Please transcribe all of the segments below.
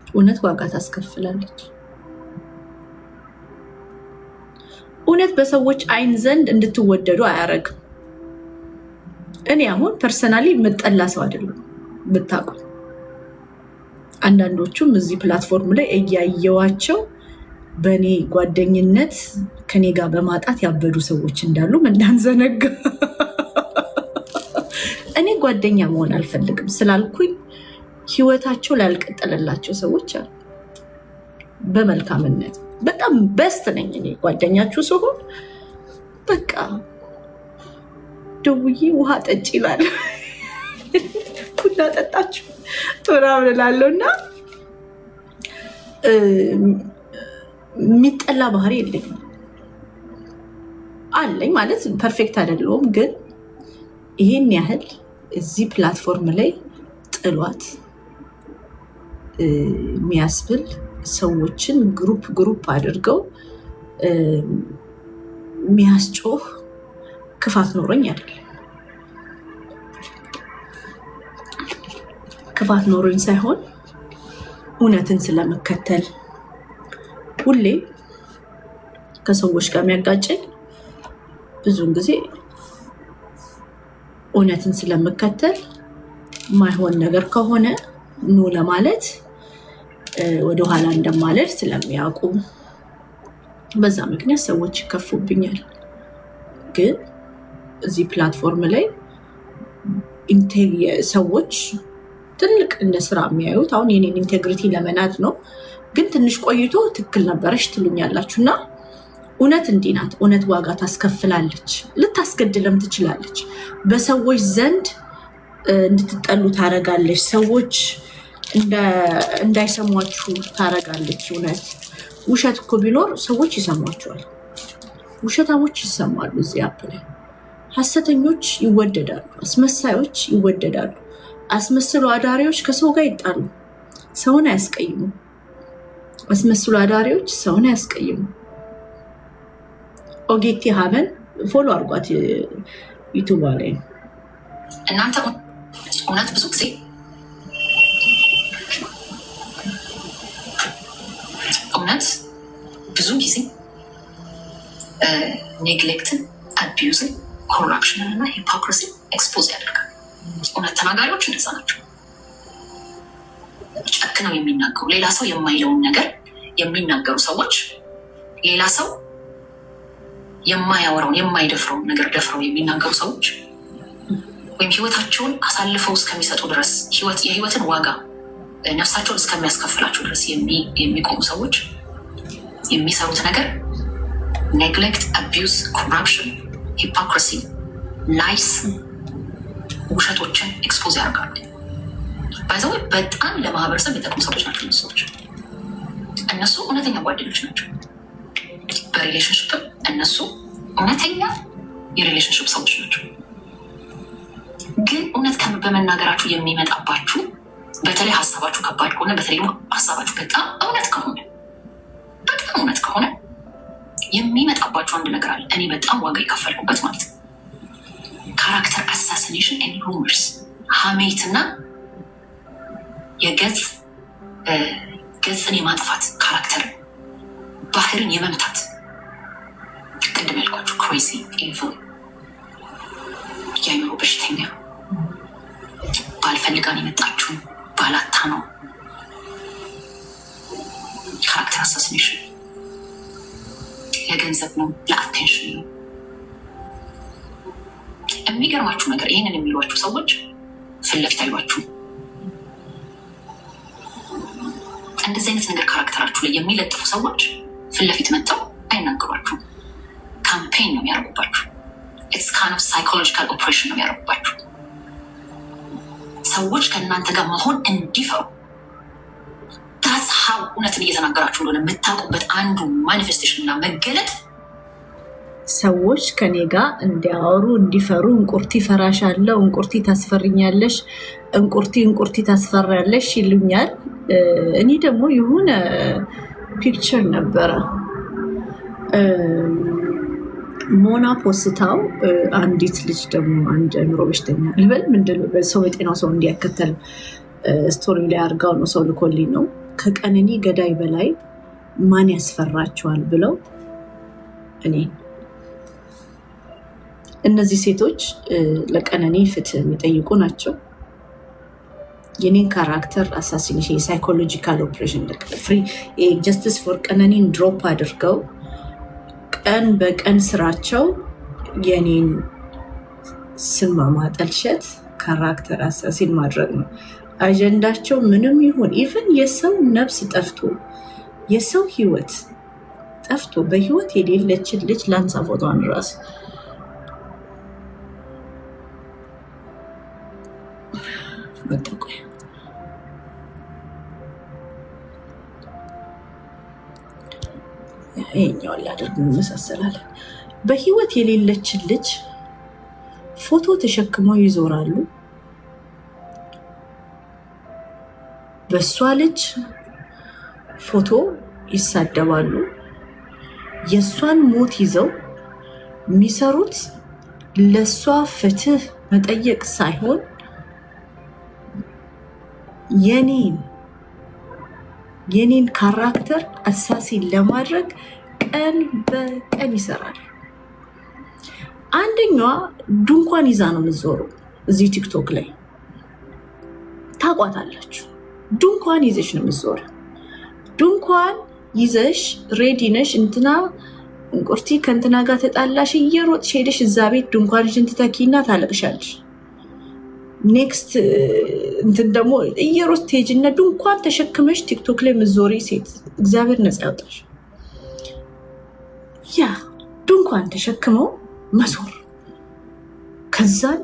እውነት ዋጋ ታስከፍላለች። እውነት በሰዎች አይን ዘንድ እንድትወደዱ አያረግም። እኔ አሁን ፐርሰናሊ የምጠላ ሰው አይደለም ብታውቁ። አንዳንዶቹም እዚህ ፕላትፎርም ላይ እያየዋቸው በእኔ ጓደኝነት ከኔ ጋር በማጣት ያበዱ ሰዎች እንዳሉ እንዳንዘነጋ። እኔ ጓደኛ መሆን አልፈልግም ስላልኩኝ ህይወታቸው ላልቀጠለላቸው ሰዎች አሉ። በመልካምነት በጣም በስት ነኝ እኔ ጓደኛችሁ ሲሆን በቃ ደውዬ ውሃ ጠጭ ይላል ቡና ጠጣችሁ ምናምን እላለሁ እና የሚጠላ ባህሪ የለኝም። አለኝ ማለት ፐርፌክት አይደለሁም፣ ግን ይሄን ያህል እዚህ ፕላትፎርም ላይ ጥሏት የሚያስብል ሰዎችን ግሩፕ አድርገው የሚያስጮህ ክፋት ኖሮኝ አይደለም። ክፋት ኖሮኝ ሳይሆን እውነትን ስለመከተል ሁሌ ከሰዎች ጋር የሚያጋጨኝ ብዙውን ጊዜ እውነትን ስለመከተል ማይሆን ነገር ከሆነ ኖ ለማለት ወደኋላ እንደማለድ ስለሚያውቁ በዛ ምክንያት ሰዎች ይከፉብኛል። ግን እዚህ ፕላትፎርም ላይ ሰዎች ትልቅ እንደ ስራ የሚያዩት አሁን የኔን ኢንቴግሪቲ ለመናድ ነው። ግን ትንሽ ቆይቶ ትክክል ነበረች ትሉኛላችሁ እና እውነት እንዲህ ናት። እውነት ዋጋ ታስከፍላለች፣ ልታስገድለም ትችላለች። በሰዎች ዘንድ እንድትጠሉ ታረጋለች። ሰዎች እንዳይሰሟችሁ ታረጋለች። እውነት ውሸት እኮ ቢኖር ሰዎች ይሰሟቸዋል። ውሸታሞች ይሰማሉ። እዚህ አፕ ላይ ሐሰተኞች ይወደዳሉ፣ አስመሳዮች ይወደዳሉ። አስመስሎ አዳሪዎች ከሰው ጋር ይጣሉ፣ ሰውን አያስቀይሙ። አስመስሎ አዳሪዎች ሰውን አያስቀይሙ። ኦጌቲ ሀበን ፎሎ አድርጓት ዩቱባ ላይ። እናንተ እውነት ብዙ ጊዜ ኔግሌክትን፣ አቢዩዝን፣ ኮራፕሽንን እና ሂፖክሪሲ ኤክስፖዝ ያደርጋል። እውነት ተናጋሪዎች እንደዛ ናቸው። ጨክነው የሚናገሩ ሌላ ሰው የማይለውን ነገር የሚናገሩ ሰዎች፣ ሌላ ሰው የማያወራውን የማይደፍረውን ነገር ደፍረው የሚናገሩ ሰዎች፣ ወይም ህይወታቸውን አሳልፈው እስከሚሰጡ ድረስ የህይወትን ዋጋ ነፍሳቸውን እስከሚያስከፍላቸው ድረስ የሚቆሙ ሰዎች የሚሰሩት ነገር ኔግሌክት፣ አቢዩዝ፣ ኮራፕሽን፣ ሂፖክሪሲ፣ ላይስ፣ ውሸቶችን ኤክስፖዝ ያደርጋሉ። ባይዘው በጣም ለማህበረሰብ የጠቅሙ ሰዎች ናቸው። ሰዎች እነሱ እውነተኛ ጓደኞች ናቸው። በሪሌሽንሽፕም እነሱ እውነተኛ የሪሌሽንሽፕ ሰዎች ናቸው። ግን እውነት በመናገራችሁ የሚመጣባችሁ በተለይ ሀሳባችሁ ከባድ ከሆነ፣ በተለይ ደግሞ ሀሳባችሁ በጣም እውነት ከሆነ የሚመጣባችሁ አንድ ነገር አለ። እኔ በጣም ዋጋ የከፈልኩበት ማለት ነው። ካራክተር አሳሲኔሽን ኤንድ ሩመርስ፣ ሀሜትና ገጽን የማጥፋት ካራክተር ባህርን የመምታት ቅድም ያልኳችሁ ክሬዚ ኢቪል የአይምሮ በሽተኛ ባልፈልጋን የመጣችሁ ባላታ ነው። ካራክተር አሳሲኔሽን ለገንዘብ ነው፣ ለአቴንሽን ነው። የሚገርማችሁ ነገር ይህንን የሚሏችሁ ሰዎች ፊት ለፊት አይሏችሁም። እንደዚህ አይነት ነገር ካራክተራችሁ ላይ የሚለጥፉ ሰዎች ፊት ለፊት መጥተው አይናገሯችሁም። ካምፔን ነው የሚያደርጉባችሁ። ኢትስ ካይንድ ኦፍ ሳይኮሎጂካል ኦፕሬሽን ነው የሚያደርጉባችሁ። ሰዎች ከእናንተ ጋር መሆን እንዲፈሩ ታስ ሀው እውነትን እየተናገራችሁ እንደሆነ የምታውቁበት አንዱ ማኒፌስቴሽን እና መገለጥ ሰዎች ከኔ ጋር እንዲያወሩ እንዲፈሩ። እንቁርቲ ፈራሽ አለው፣ እንቁርቲ ታስፈርኛለሽ፣ እንቁርቲ ታስፈራለሽ ይሉኛል። እኔ ደግሞ የሆነ ፒክቸር ነበረ ሞና ፖስታው፣ አንዲት ልጅ ደግሞ አንድ አእምሮ በሽተኛ ልበል ምንድን ሰው የጤናው ሰው እንዲያከተል ስቶሪ ላይ አድርጋው ነው ሰው ልኮልኝ ነው። ከቀነኒ ገዳይ በላይ ማን ያስፈራቸዋል ብለው እነዚህ ሴቶች ለቀነኒ ፍትህ የሚጠይቁ ናቸው። የኔን ካራክተር አሳሲኔሽን ሳይኮሎጂካል ኦፕሬሽን ፍሪ ጀስቲስ ፎር ቀነኒን ድሮፕ አድርገው ቀን በቀን ስራቸው የኔን ስም ማጠልሸት ካራክተር አሳሲን ማድረግ ነው አጀንዳቸው። ምንም ይሁን ኢቭን የሰው ነፍስ ጠፍቶ የሰው ህይወት ጠፍቶ በህይወት የሌለችን ልጅ ላንሳ ፎቶን ራስ መጠቆያ ይሄኛው ላደርግ እንመሳሰላለን። በህይወት የሌለችን ልጅ ፎቶ ተሸክመው ይዞራሉ። በሷ ልጅ ፎቶ ይሳደባሉ። የሷን ሞት ይዘው የሚሰሩት ለሷ ፍትህ መጠየቅ ሳይሆን የኔን ካራክተር አሳሲን ለማድረግ ቀን በቀን ይሰራል። አንደኛዋ ድንኳን ይዛ ነው የምትዞረው። እዚህ ቲክቶክ ላይ ታቋታላችሁ። ድንኳን ይዘሽ ነው የምትዞረው። ድንኳን ይዘሽ ሬዲ ነሽ። እንትና እንቁርቲ ከእንትና ጋር ተጣላሽ፣ እየሮጥሽ ሄደሽ እዛ ቤት ድንኳንሽን ትተኪና ታለቅሻለሽ። ኔክስት እንትን ደግሞ እየሮጥ ትሄጂና ድንኳን ተሸክመሽ ቲክቶክ ላይ የምትዞሪ ሴት እግዚአብሔር ነፃ ያውጣሽ። ያ ድንኳን ተሸክመው መዞር ከዛን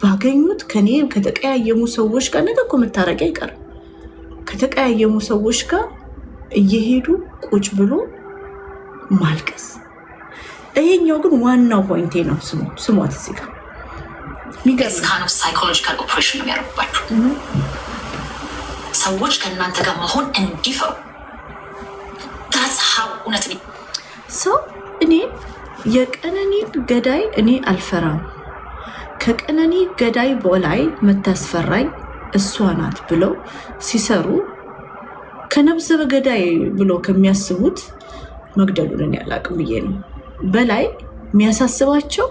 ባገኙት ከኔ ከተቀያየሙ ሰዎች ጋር ነገ እኮ መታረቂያ አይቀርም። ከተቀያየሙ ሰዎች ጋር እየሄዱ ቁጭ ብሎ ማልቀስ። ይሄኛው ግን ዋናው ፖይንቴ ነው። ስሟት እዚህ ጋር ሚገርም ሳይኮሎጂካል ኦፕሬሽን ነው የሚያደርጉባችሁ ሰዎች ከእናንተ ጋር መሆን እንዲፈሩ። እውነት ሰው እኔ የቀነኒ ገዳይ እኔ አልፈራም። ከቀነኒ ገዳይ በላይ መታስፈራኝ እሷ ናት ብለው ሲሰሩ ከነብሰ በገዳይ ብሎ ከሚያስቡት መግደሉን ያላቅም ብዬ ነው በላይ የሚያሳስባቸው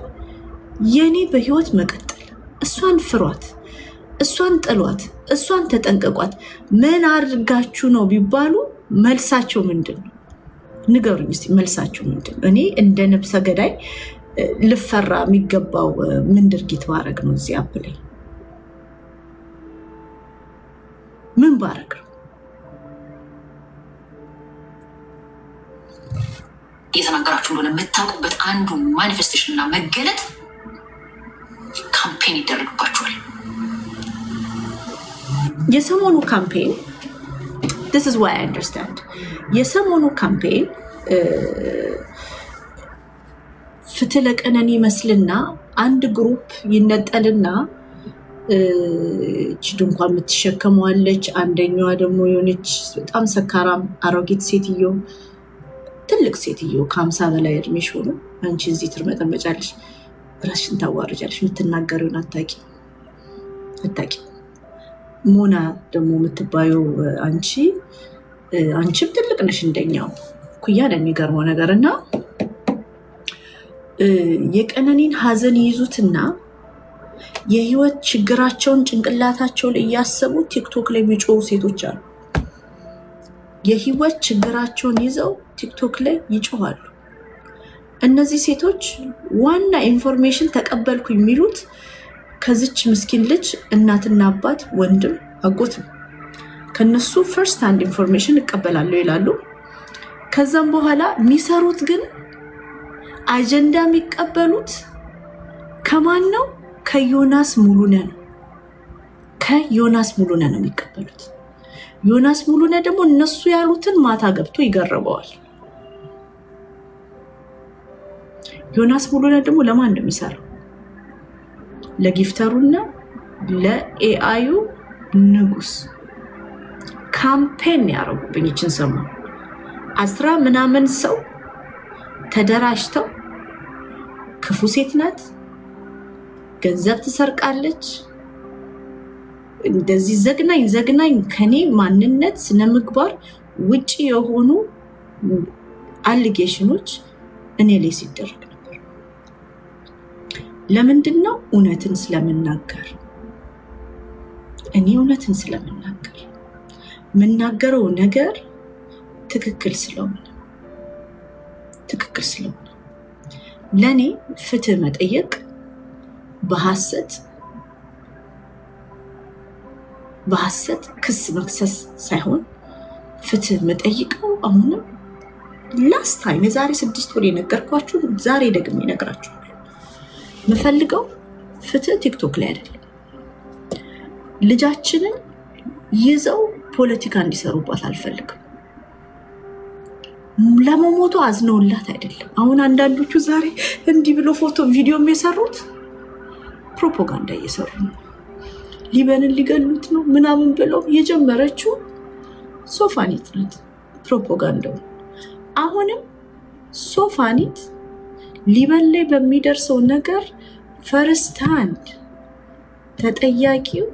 የኔ በህይወት መቀጠል። እሷን ፍሯት፣ እሷን ጥሏት፣ እሷን ተጠንቀቋት። ምን አድርጋችሁ ነው ቢባሉ መልሳቸው ምንድን ነው? ንገሩኝ እስቲ መልሳቸው ምንድን ነው? እኔ እንደ ነብሰ ገዳይ ልፈራ የሚገባው ምን ድርጊት ባረግ ነው? እዚህ አፕ ላይ ምን ባረግ ነው? እየተናገራችሁ እንደሆነ የምታውቁበት አንዱ ማኒፌስቴሽን እና መገለጥ ካምፔን ይደረግባችኋል። የሰሞኑ ካምፔን this is why I understand የሰሞኑ ካምፔን ፍትህ ለቀነኒ ይመስልና አንድ ግሩፕ ይነጠልና እቺ ድንኳን የምትሸከመዋለች፣ አንደኛዋ ደግሞ የሆነች በጣም ሰካራም አሮጊት ሴትዮ፣ ትልቅ ሴትዮ ከ50 በላይ እድሜሽ ሆኖ አንቺ እዚህ ትርመጠመጫለሽ፣ ራስሽን ታዋርጃለሽ፣ የምትናገሪውን አታውቂም። ሞና ደግሞ የምትባየው አንቺም ትልቅ ነሽ እንደኛው ኩያ ነው። የሚገርመው ነገር እና የቀነኒን ሀዘን ይይዙትና የህይወት ችግራቸውን ጭንቅላታቸው ላይ እያሰቡ ቲክቶክ ላይ የሚጮሁ ሴቶች አሉ። የህይወት ችግራቸውን ይዘው ቲክቶክ ላይ ይጮሃሉ። እነዚህ ሴቶች ዋና ኢንፎርሜሽን ተቀበልኩ የሚሉት ከዚች ምስኪን ልጅ እናትና አባት፣ ወንድም፣ አጎት ነው። ከነሱ ፈርስት ሃንድ ኢንፎርሜሽን እቀበላለሁ ይላሉ። ከዛም በኋላ የሚሰሩት ግን አጀንዳ የሚቀበሉት ከማን ነው? ከዮናስ ሙሉነህ ነው። ከዮናስ ሙሉነህ ነው የሚቀበሉት። ዮናስ ሙሉነህ ደግሞ እነሱ ያሉትን ማታ ገብቶ ይገርበዋል። ዮናስ ሙሉነህ ደግሞ ለማን ነው የሚሰራው? ለጊፍተሩና ለኤአዩ ንጉስ ካምፔን ያደረጉብኝ። ይችን ሰሞን 10 ምናምን ሰው ተደራጅተው ክፉ ሴት ናት፣ ገንዘብ ትሰርቃለች፣ እንደዚህ ዘግናኝ ከኔ ማንነት ስነ ምግባር ውጪ የሆኑ አሊጌሽኖች እኔ ላይ ሲደረግ ነበር። ለምንድን ነው? እውነትን ስለምናገር። እኔ እውነትን ስለምናገር የምናገረው ነገር ትክክል ስለሆነ ለእኔ ፍትህ መጠየቅ በሐሰት ክስ መክሰስ ሳይሆን ፍትህ መጠይቀው አሁንም ላስት ታይም የዛሬ 6 ወር የነገርኳችሁ ዛሬ ደግሞ ይነግራችኋል። የምፈልገው ፍትህ ቲክቶክ ላይ አይደለም። ልጃችንን ይዘው ፖለቲካ እንዲሰሩባት አልፈልግም። ለመሞቱ አዝነውላት አይደለም። አሁን አንዳንዶቹ ዛሬ እንዲህ ብሎ ፎቶ ቪዲዮም የሰሩት ፕሮፓጋንዳ እየሰሩ ነው። ሊበንን ሊገሉት ነው ምናምን ብለው የጀመረችው ሶፋኒት ናት ፕሮፓጋንዳው። አሁንም ሶፋኒት ሊበን ላይ በሚደርሰው ነገር ፈርስት ሃንድ ተጠያቂው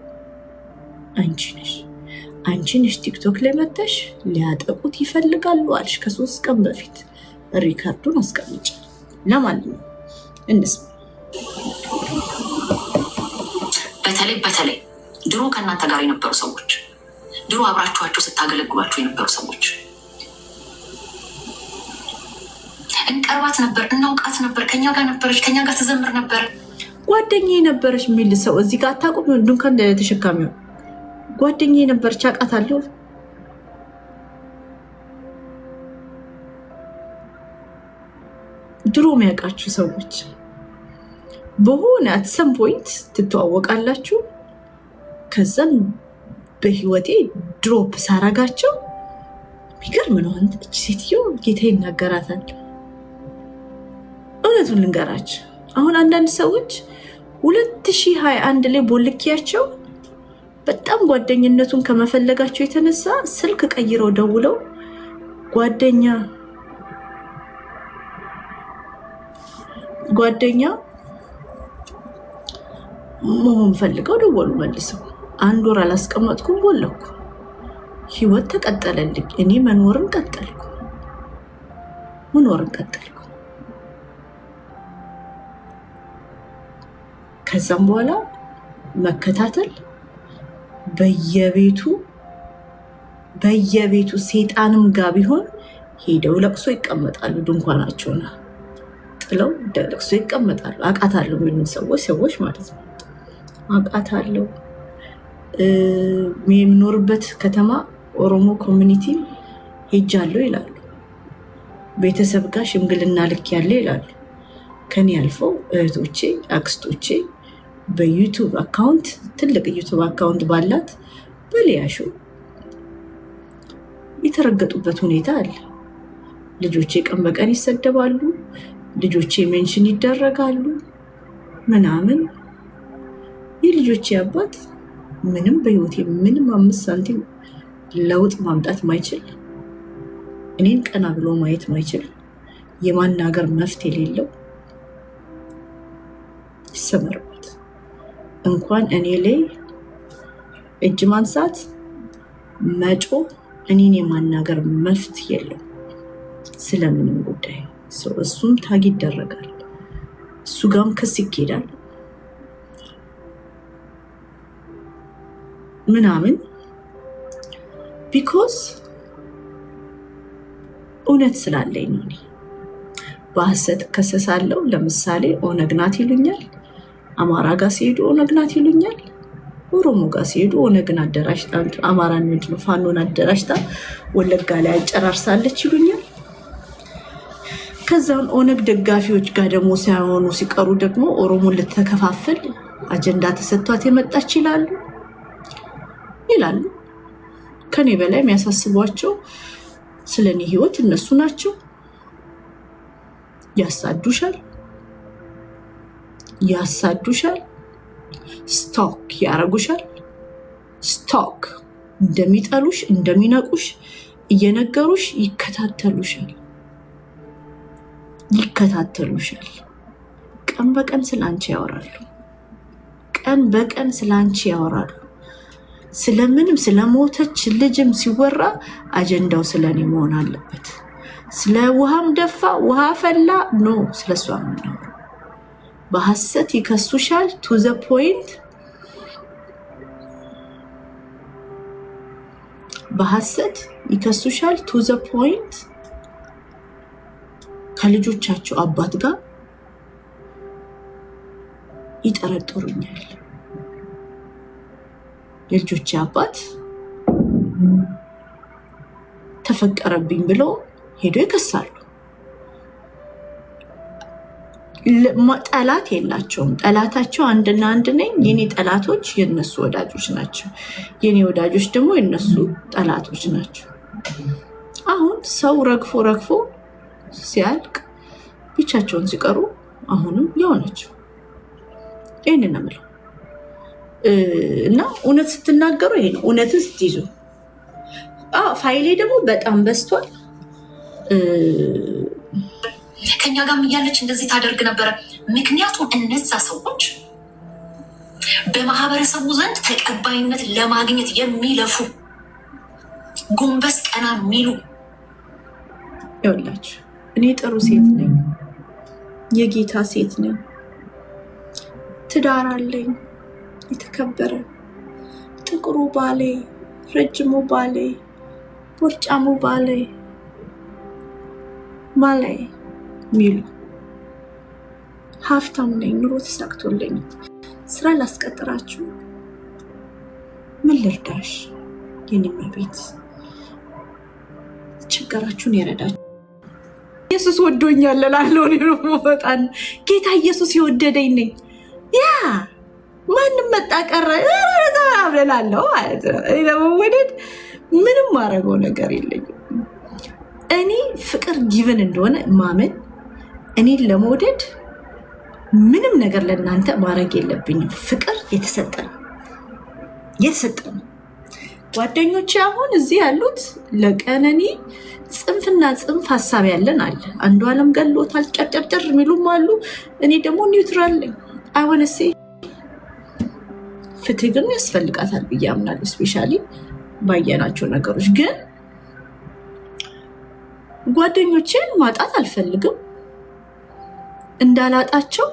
አንቺ ነሽ። ቲክቶክ ላይ መተሽ ሊያጠቁት ይፈልጋሉ አልሽ ከ3 ቀን በፊት። ሪካርዱን አስቀምጫ። ለማንኛውም እንስማ። በተለይ ድሮ ከእናንተ ጋር የነበሩ ሰዎች፣ ድሮ አብራችኋቸው ስታገለግሏቸው የነበሩ ሰዎች እንቀርባት ነበር፣ እናውቃት ነበር፣ ከኛ ጋር ነበረች፣ ከኛ ጋር ትዘምር ነበር፣ ጓደኛዬ ነበረች የሚል ሰው እዚህ ጋር አታውቁም? ድንኳን ተሸካሚው ጓደኛዬ ነበረች አውቃታለሁ። ድሮ የሚያውቃችሁ ሰዎች በሆነ አትሰም ፖይንት ትተዋወቃላችሁ። ከዛም በህይወቴ ድሮፕ ሳረጋቸው የሚገርም ነው። እች ሴትዮ ጌታ ይናገራታል። እውነቱን ልንገራችሁ፣ አሁን አንዳንድ ሰዎች 2021 ላይ ቦልኪያቸው በጣም ጓደኝነቱን ከመፈለጋቸው የተነሳ ስልክ ቀይረው ደውለው ጓደኛ መሆን ፈልገው ደወሉ። መልሰው 1 ወር አላስቀመጥኩም፣ ቦለኩ። ህይወት ተቀጠለልኝ። እኔ መኖርን ቀጠልኩ። ከዛም በኋላ መከታተል በየቤቱ ሴጣንም ጋር ቢሆን ሄደው ለቅሶ ይቀመጣሉ። ድንኳናቸውና ጥለው ለቅሶ ይቀመጣሉ። አውቃታለሁ የሚሉን ሰዎች ማለት ነው። አውቃታለሁ። የምኖርበት ከተማ ኦሮሞ ኮሚኒቲ ሄጃለሁ ይላሉ። ቤተሰብ ጋር ሽምግልና ልክ ያለ ይላሉ። ከኔ ያልፈው እህቶቼ፣ አክስቶቼ በዩቱብ አካውንት ትልቅ ዩቱብ አካውንት ባላት በሊያሹ የተረገጡበት ሁኔታ አለ። ልጆቼ ቀን በቀን ይሰደባሉ። ልጆቼ ሜንሽን ይደረጋሉ ምናምን። የልጆቼ አባት ምንም በህይወቴ ምንም 5 ሳንቲም ለውጥ ማምጣት ማይችል፣ እኔን ቀና ብሎ ማየት ማይችል፣ የማናገር መፍት የሌለው ይሰመርበት። እንኳን እኔ ላይ እጅ ማንሳት መጮ እኔን የማናገር መፍት የለው ስለምንም ጉዳይ። እሱም ታግ ይደረጋል፣ እሱ ጋም ክስ ይኬዳል ምናምን። ቢኮዝ እውነት ስላለኝ ነው። እኔ በሐሰት ከሰሳለሁ። ለምሳሌ ኦነግ ናት ይሉኛል። አማራ ጋር ሲሄዱ ኦነግ ናት ይሉኛል። ኦሮሞ ጋር ሲሄዱ ኦነግን አደራጅታ አማራን ምንድነው ፋኖን አደራጅታ ወለጋ ላይ አጨራርሳለች ይሉኛል። ከዛም ኦነግ ደጋፊዎች ጋር ደግሞ ሳይሆኑ ሲቀሩ ደግሞ ኦሮሞን ልትከፋፍል አጀንዳ ተሰጥቷት የመጣች ይላሉ። ከኔ በላይ የሚያሳስቧቸው ስለኔ ህይወት እነሱ ናቸው። ያሳዱሻል፣ ስቶክ ያረጉሻል። ስቶክ እንደሚጠሉሽ እንደሚነቁሽ እየነገሩሽ ይከታተሉሻል። ቀን በቀን ስላንቺ ያወራሉ። ስለምንም ስለሞተች ልጅም ሲወራ አጀንዳው ስለኔ መሆን አለበት። ስለ ውሃም ደፋ ውሃ ፈላ ኖ ስለሷ ነው። በሐሰት ይከሱሻል ቱ ዘ ፖይንት በሐሰት ይከሱሻል ቱ ዘ ፖይንት ከልጆቻቸው አባት ጋር ይጠረጥሩኛል። የልጆቼ አባት ተፈቀረብኝ ብለው ሄዶ ይከሳሉ። ጠላት የላቸውም። ጠላታቸው አንድና አንድ ነኝ። የኔ ጠላቶች የነሱ ወዳጆች ናቸው። የኔ ወዳጆች ደግሞ የነሱ ጠላቶች ናቸው። አሁን ሰው ረግፎ ሲያልቅ ብቻቸውን ሲቀሩ አሁንም ያው ናቸው። ይህን ነው የምለው። እና እውነት ስትናገሩ ይሄ ነው። እውነትን ስትይዙ ፋይሌ ደግሞ በጣም በዝቷል። ከኛ ጋር እያለች እንደዚህ ታደርግ ነበረ። ምክንያቱም እነዛ ሰዎች በማህበረሰቡ ዘንድ ተቀባይነት ለማግኘት የሚለፉ ጎንበስ ቀና የሚሉ ይኸውላችሁ፣ እኔ ጥሩ ሴት ነኝ፣ የጌታ ሴት ነኝ፣ ትዳር አለኝ፣ የተከበረ ጥቁሩ ባሌ፣ ረጅሙ ባሌ፣ ቦርጫሙ ባሌ ማላይ ሚሉ ሀብታም ነኝ፣ ኑሮ ተሳክቶልኝ ስራ ላስቀጥራችሁ፣ ምን ልርዳሽ የኔማ ቤት፣ ችግራችሁን ይረዳችሁ። ኢየሱስ ወዶኛል እላለሁ። ነው በጣም ጌታ ኢየሱስ የወደደኝ ነኝ። ያ ማንም መጣ ቀረ እላለሁ ማለት ነው። ለመወደድ ምንም ማረገው ነገር የለኝም። እኔ ፍቅር ጊቨን እንደሆነ ማመን፣ እኔን ለመውደድ ምንም ነገር ለእናንተ ማድረግ የለብኝም። ፍቅር የተሰጠ ነው። ጓደኞቼ አሁን እዚህ ያሉት ለቀነኒ ጽንፍና ጽንፍ ሀሳብ ያለን አለ። አንዱ አለም ገሎታል ጨርጨር የሚሉም አሉ። እኔ ደግሞ ኒውትራል ነኝ። አይወነሴ ፍትህ ግን ያስፈልጋታል ብዬ አምናለሁ። ስፔሻሊ ባየናቸው ነገሮች ግን ጓደኞቼን ማጣት አልፈልግም። እንዳላጣቸው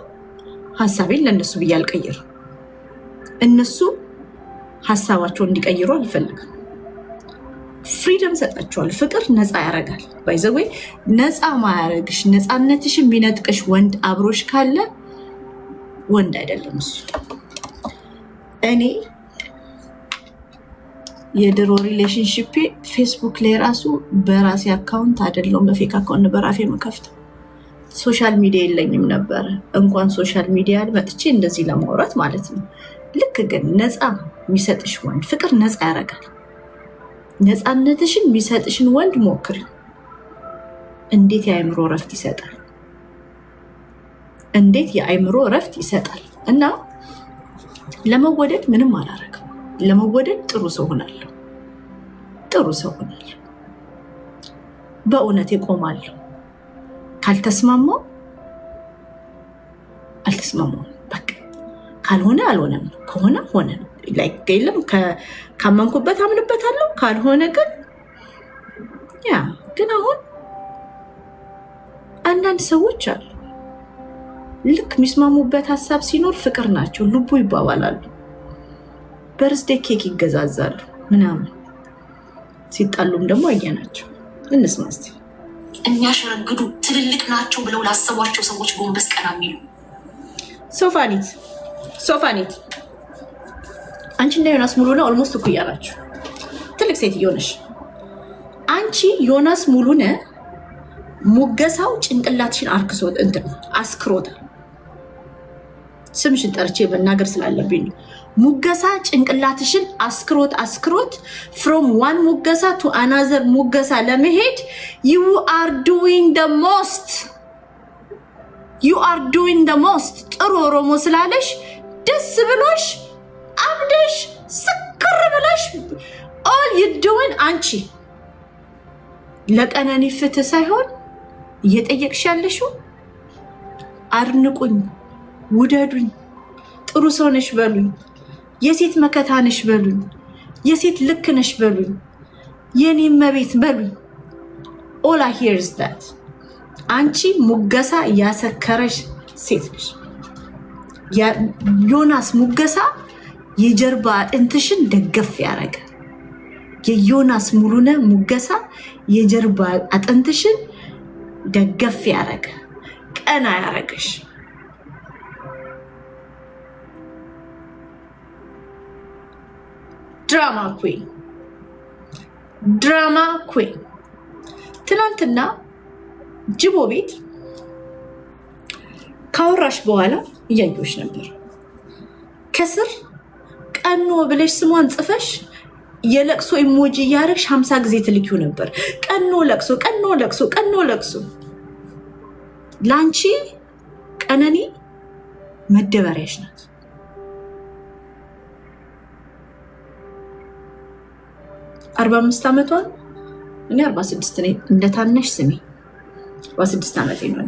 ሀሳቤን ለእነሱ ብዬ አልቀይርም። እነሱ ሀሳባቸውን እንዲቀይሩ አልፈልግም። ፍሪደም ሰጣቸዋል። ፍቅር ነፃ ያደርጋል። ባይዘወይ ነፃ ማያደርግሽ ነፃነትሽ የሚነጥቅሽ ወንድ አብሮሽ ካለ ወንድ አይደለም እሱ። እኔ የድሮ ሪሌሽንሽፕ ፌስቡክ ላይ ራሱ በራሴ አካውንት አይደለም በፌክ አካውንት በራሴ መከፍተው። ሶሻል ሚዲያ የለኝም ነበር። እንኳን ሶሻል ሚዲያ መጥቼ እንደዚህ ለማውራት ማለት ነው። ልክ ግን ነፃ የሚሰጥሽ ወንድ ፍቅር ነፃ ያደርጋል። ነፃነትሽን የሚሰጥሽን ወንድ ሞክሪ። እንዴት የአእምሮ እረፍት ይሰጣል! እንዴት የአእምሮ እረፍት ይሰጣል! እና ለመወደድ ምንም አላረግም። ለመወደድ ጥሩ ሰው ሆናለሁ። በእውነት እቆማለሁ። ካልተስማማው አልተስማማው፣ በቃ ካልሆነ አልሆነም፣ ከሆነ ሆነ ነው። የለም ካመንኩበት አምንበታለሁ፣ ካልሆነ ግን ያ ግን አሁን አንዳንድ ሰዎች አሉ ልክ የሚስማሙበት ሀሳብ ሲኖር ፍቅር ናቸው፣ ልቡ ይባባላሉ፣ በርዝዴ ኬክ ይገዛዛሉ ምናምን፣ ሲጣሉም ደግሞ አየናቸው። እንስማ እስኪ። የሚያሸረግዱ ትልልቅ ናቸው ብለው ላሰቧቸው ሰዎች ጎንበስ ቀና የሚሉ ሶፋኒት አንቺ እና ዮናስ ሙሉነህ ኦልሞስት እኩያ ናችሁ። ትልቅ ሴትዮ ነሽ አንቺ። ዮናስ ሙሉነህ ሙገሳው ጭንቅላትሽን አስክሮታል። ስምሽን ጠርቼ መናገር ስላለብኝ ነው። ሙገሳ ጭንቅላትሽን አስክሮት ፍሮም ዋን ሙገሳ ቱ አናዘር ሙገሳ ለመሄድ you are doing the most ጥሩ ኦሮሞ ስላለሽ ደስ ብሎሽ አብደሽ ስክር ብለሽ all you doing አንቺ ለቀነኒ ፍትህ ሳይሆን እየጠየቅሽ ያለሽው አድንቁኝ፣ ውደዱኝ፣ ጥሩ ሰው ነሽ በሉኝ፣ የሴት መከታ ነሽ በሉኝ፣ የሴት ልክ ነሽ በሉኝ፣ የኔ መቤት በሉኝ። all I hear is that አንቺ ሙገሳ ያሰከረሽ ሴት ነሽ። ዮናስ ሙገሳ የጀርባ አጥንትሽን ደገፍ ያረገ፣ የዮናስ ሙሉነ ሙገሳ የጀርባ አጥንትሽን ደገፍ ያረገ፣ ቀና ያረገሽ። ድራማ ኩዊን ትናንትና ጅቦ ቤት ካወራሽ በኋላ እያየሁሽ ነበር። ከስር ቀኖ ብለሽ ስሟን ጽፈሽ የለቅሶ ኢሞጂ እያደረግሽ 50 ጊዜ ትልኪው ነበር። ቀኖ ለቅሶ፣ ቀኖ ለቅሶ፣ ቀኖ ለቅሶ። ላንቺ ቀነኒ መደበሪያሽ ናት። አርባ5 ዓመቷ እኔ 46 ነኝ። እንደ ታናሽ ስሚ 46 ዓመቴ ነው።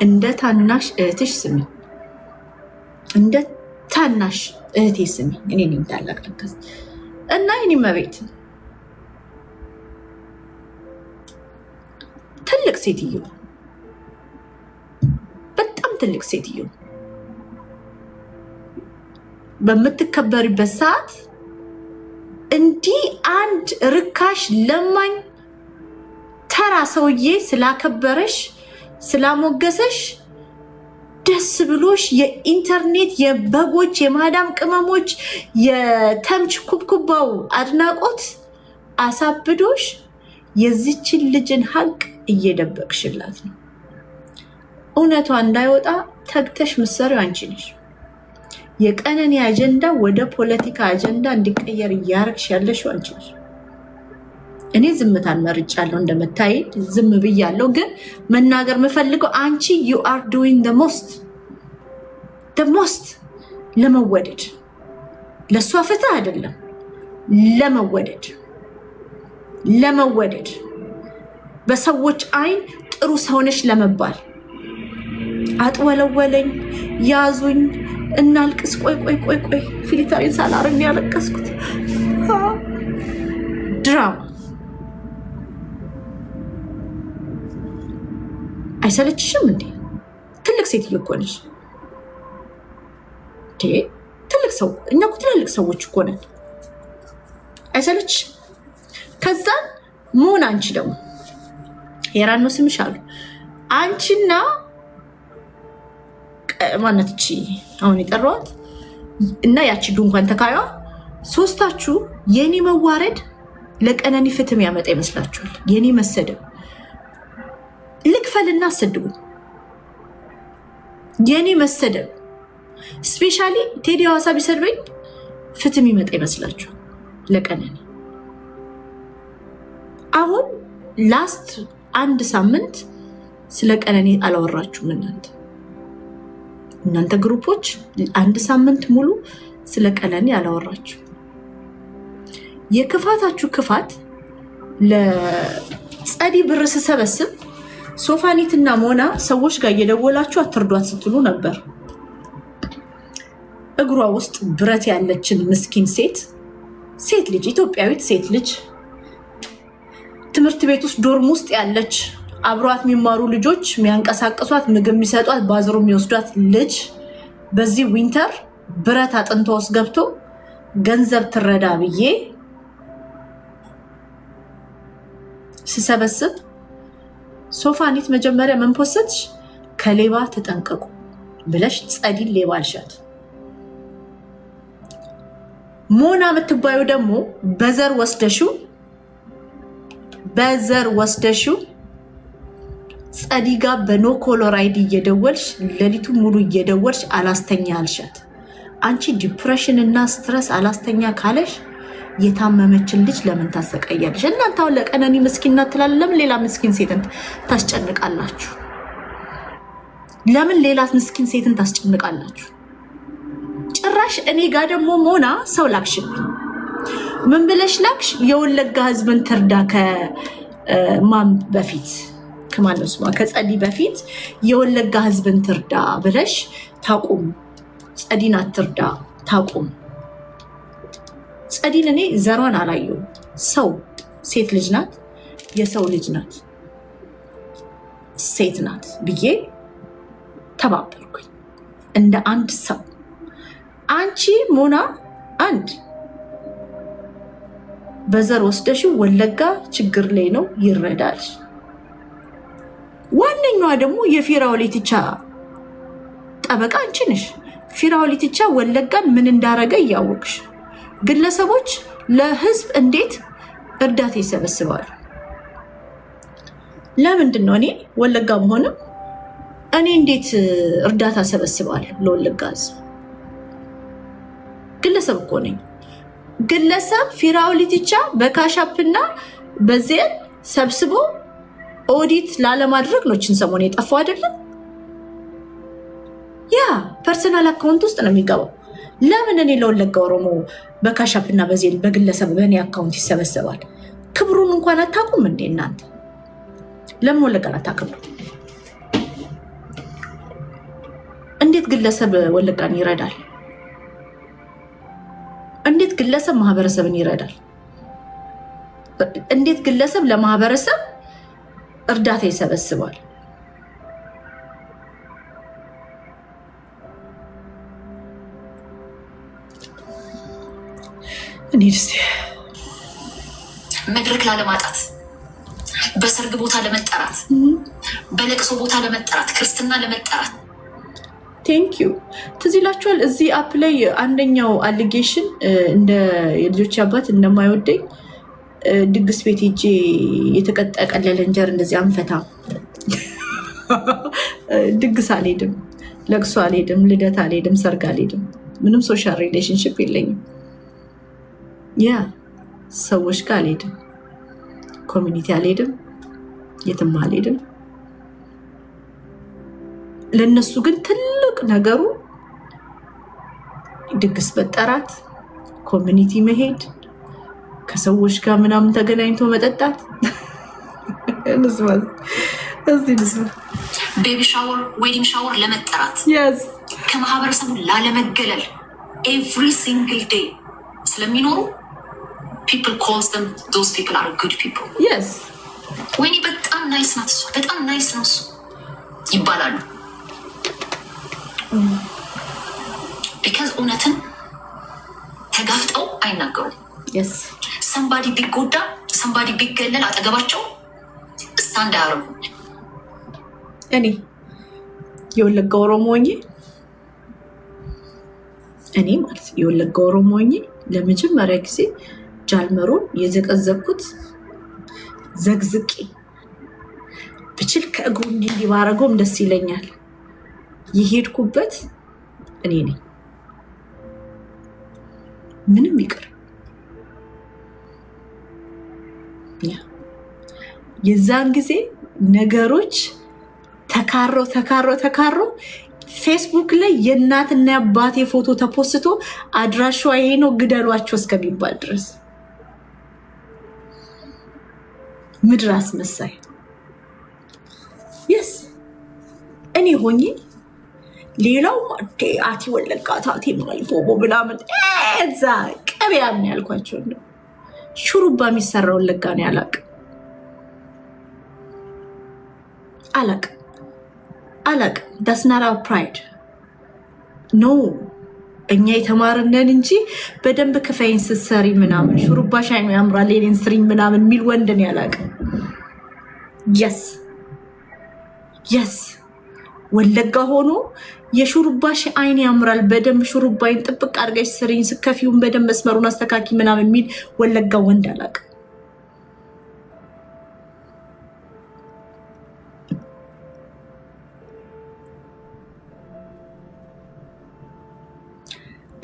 እንደ ታናሽ እህትሽ ስሚ፣ እንደ ታናሽ እህቴ ስሚ። እኔ ነኝ ታላቅ ለከስ እና እኔ መቤት ትልቅ ሴትዮ፣ በጣም ትልቅ ሴትዮ በምትከበሪበት ሰዓት እንዲህ አንድ ርካሽ ለማኝ ተራ ሰውዬ ስላከበረሽ ስላሞገሰሽ ደስ ብሎሽ የኢንተርኔት የበጎች የማዳም ቅመሞች የተምች ኩብኩባው አድናቆት አሳብዶሽ የዚችን ልጅን ሀቅ እየደበቅሽላት ነው። እውነቷ እንዳይወጣ ተግተሽ ምሰሪው አንቺ ነሽ። የቀነኒ አጀንዳ ወደ ፖለቲካ አጀንዳ እንዲቀየር እያረግሽ ያለሽው አንቺ ነሽ። እኔ ዝምታን መርጫለሁ፣ እንደምታይ ዝም ብያለሁ። ግን መናገር የምፈልገው አንቺ you are doing the most ለመወደድ፣ ለእሷ ፍትህ አይደለም፣ ለመወደድ በሰዎች አይን ጥሩ ሰውነሽ ለመባል አጥወለወለኝ፣ ያዙኝ፣ እናልቅስ። ቆይ ፊሊታሪን ሳላርን ያለቀስኩት ድራማ አይሰለችሽም እንዴ? ትልቅ ሴትዮ እኮ ነሽ። ትልቅ ሰው እኛ እኮ ትልልቅ ሰዎች እኮ ነን። አይሰለችሽም? ከዛን መሆን አንቺ ደግሞ የራን ነው ስምሽ አሉ አንቺና ማነትቺ አሁን የጠሯት እና ያቺ ድንኳን ተካዩዋ ሶስታችሁ የኔ መዋረድ ለቀነኒ ፍትም ያመጣ ይመስላችኋል? የኔ መሰደብ ልክፈልና አሰድቡ። የኔ መሰደብ ስፔሻሊ ቴዲ ሐዋሳ ቢሰድበኝ ፍትም ይመጣ ይመስላችኋል ለቀነኒ? አሁን ላስት አንድ ሳምንት ስለ ቀነኒ አላወራችሁም እናንተ ግሩፖች አንድ ሳምንት ሙሉ ስለ ቀነኒ አላወራችሁ። የክፋታችሁ ክፋት ለጸዲ ብር ስሰበስብ ሶፋኒትና ሞና ሰዎች ጋር እየደወላችሁ አትርዷት ስትሉ ነበር። እግሯ ውስጥ ብረት ያለችን ምስኪን ሴት ልጅ ኢትዮጵያዊት ሴት ልጅ ትምህርት ቤት ውስጥ ዶርም ውስጥ ያለች አብሯት የሚማሩ ልጆች የሚያንቀሳቅሷት ምግብ የሚሰጧት ባዝሮ የሚወስዷት ልጅ በዚህ ዊንተር ብረት አጥንቷ ውስጥ ገብቶ ገንዘብ ትረዳ ብዬ ስሰበስብ ሶፋኒት መጀመሪያ መንፖስትሽ ከሌባ ተጠንቀቁ ብለሽ ጸዲን ሌባ አልሻት። ሞና የምትባዩ ደግሞ በዘር ወስደሽው ጸዲ ጋር በኖ ኮሎራይድ እየደወልሽ ሌሊቱ ሙሉ እየደወልሽ አላስተኛ አልሻት። አንቺ ዲፕሬሽን እና ስትረስ አላስተኛ ካለሽ የታመመችን ልጅ ለምን ታሰቃያለሽ? እናንተ አሁን ለቀነኒ ምስኪን ናት ትላለህ። ለምን ሌላ ምስኪን ሴትን ታስጨንቃላችሁ? ለምን ሌላ ምስኪን ሴትን ታስጨንቃላችሁ? ጭራሽ እኔ ጋር ደግሞ ሞና ሰው ላክሽብኝ። ምን ብለሽ ላክሽ? የወለጋ ህዝብን ትርዳ ከማን በፊት ከማነው ስማ ከጸዲ በፊት የወለጋ ህዝብን ትርዳ ብለሽ ታቁም። ጸዲን አትርዳ ታቁም። ጸዲን እኔ ዘሯን አላየሁም። ሰው ሴት ልጅ ናት፣ የሰው ልጅ ናት፣ ሴት ናት ብዬ ተባበርኩኝ እንደ አንድ ሰው። አንቺ ሞና አንድ በዘር ወስደሽው ወለጋ ችግር ላይ ነው ይረዳል። ዋነኛዋ ደግሞ የፊራኦል ኢቲቻ ጠበቃ አንቺ ነሽ። ፊራኦል ኢቲቻ ወለጋን ምን እንዳረገ እያወቅሽ ግለሰቦች ለህዝብ እንዴት እርዳታ ይሰበስባሉ? ለምንድን ነው እኔ ወለጋ መሆንም እኔ እንዴት እርዳታ ሰበስባለሁ ለወለጋ ህዝብ? ግለሰብ እኮ ነኝ። ግለሰብ ፊራኦል ኢቲቻ በካሻፕና በዜን ሰብስቦ ኦዲት ላለማድረግ ነው ችን ሰሞን የጠፋው አይደለም? ያ ፐርሰናል አካውንት ውስጥ ነው የሚገባው። ለምን እኔ ለወለጋ ኦሮሞ በካሻፕና በዜን በግለሰብ በእኔ አካውንት ይሰበሰባል? ክብሩን እንኳን አታውቁም እንዴ እናንተ? ለምን ወለጋን አታከብሩ? እንዴት ግለሰብ ወለጋን ይረዳል? እንዴት ግለሰብ ማህበረሰብን ይረዳል? እንዴት ግለሰብ ለማህበረሰብ እርዳታ ይሰበስባል? መድረክ ላለማጣት፣ በሰርግ ቦታ ለመጠራት፣ በለቅሶ ቦታ ለመጠራት፣ ክርስትና ለመጠራት። ቴንክ ዩ። ትዝ ይላችኋል እዚህ አፕ ላይ አንደኛው አሊጌሽን እንደ የልጆች አባት እንደማይወደኝ ድግስ ቤት ሄጄ የተቀጠቀለለ እንጀራ እንደዚህ አንፈታ ድግስ አልሄድም፣ ለቅሶ አልሄድም፣ ልደት አልሄድም፣ ሰርግ አልሄድም። ምንም ሶሻል ሪሌሽንሽፕ የለኝም። ያ ሰዎች ጋር አልሄድም፣ ኮሚኒቲ አልሄድም፣ የትም አልሄድም። ለነሱ ግን ትልቅ ነገሩ ድግስ መጠራት፣ ኮሚኒቲ መሄድ፣ ከሰዎች ጋር ምናምን ተገናኝቶ መጠጣት። ቤቢ ሻወር፣ ዌዲንግ ሻወር ለመጠራት፣ ከማህበረሰቡ ላለመገለል ኤቭሪ ሲንግል ዴይ ስለሚኖሩ people calls them, those people are good people. Yes. ወይኔ በጣም ናይስ ናት እሱ፣ በጣም ናይስ ነው እሱ ይባላሉ። ቢካዝ እውነትን ተጋፍጠው አይናገሩም። ሰንባዲ ቢጎዳ ሰንባዲ ቢገለል አጠገባቸው ስታንድ አያደርጉ። እኔ የወለጋ ኦሮሞ ሆኜ እኔ ማለት የወለጋ ኦሮሞ ሆኜ ለመጀመሪያ ጊዜ ጃልመሮን የዘቀዘቅኩት ዘግዝቄ ብችል ከእግሩ እንዲህ ባረገውም ደስ ይለኛል። የሄድኩበት እኔ ነኝ። ምንም ይቅር። የዛን ጊዜ ነገሮች ተካሮ ፌስቡክ ላይ የእናትና የአባቴ ፎቶ ተፖስቶ አድራሻዋ ይሄ ነው ግደሏቸው እስከሚባል ድረስ ምድር አስመሳይ። የስ እኔ ሆኜ ሌላው አቲ ወለጋ ታቴ ማልፎ ምናምን እዛ ቀቢያም ያልኳቸው ነው። ሹሩባ የሚሰራው ወለጋ ነው። አላቅ ዳስናራ ፕራይድ ኖ። እኛ የተማርነን እንጂ በደንብ ክፈይን ስትሰሪ ምናምን ሹሩባ ሻይ ያምራል ሌኔን ስሪ ምናምን የሚል ወንድን ያላቅ። የስ ወለጋ ሆኖ የሹሩባሽ አይን ያምራል በደንብ ሹሩባይን ጥብቅ አድርገሽ ስሪኝ ስከፊውን በደንብ መስመሩን አስተካኪ ምናምን የሚል ወለጋ ወንድ አላቅ።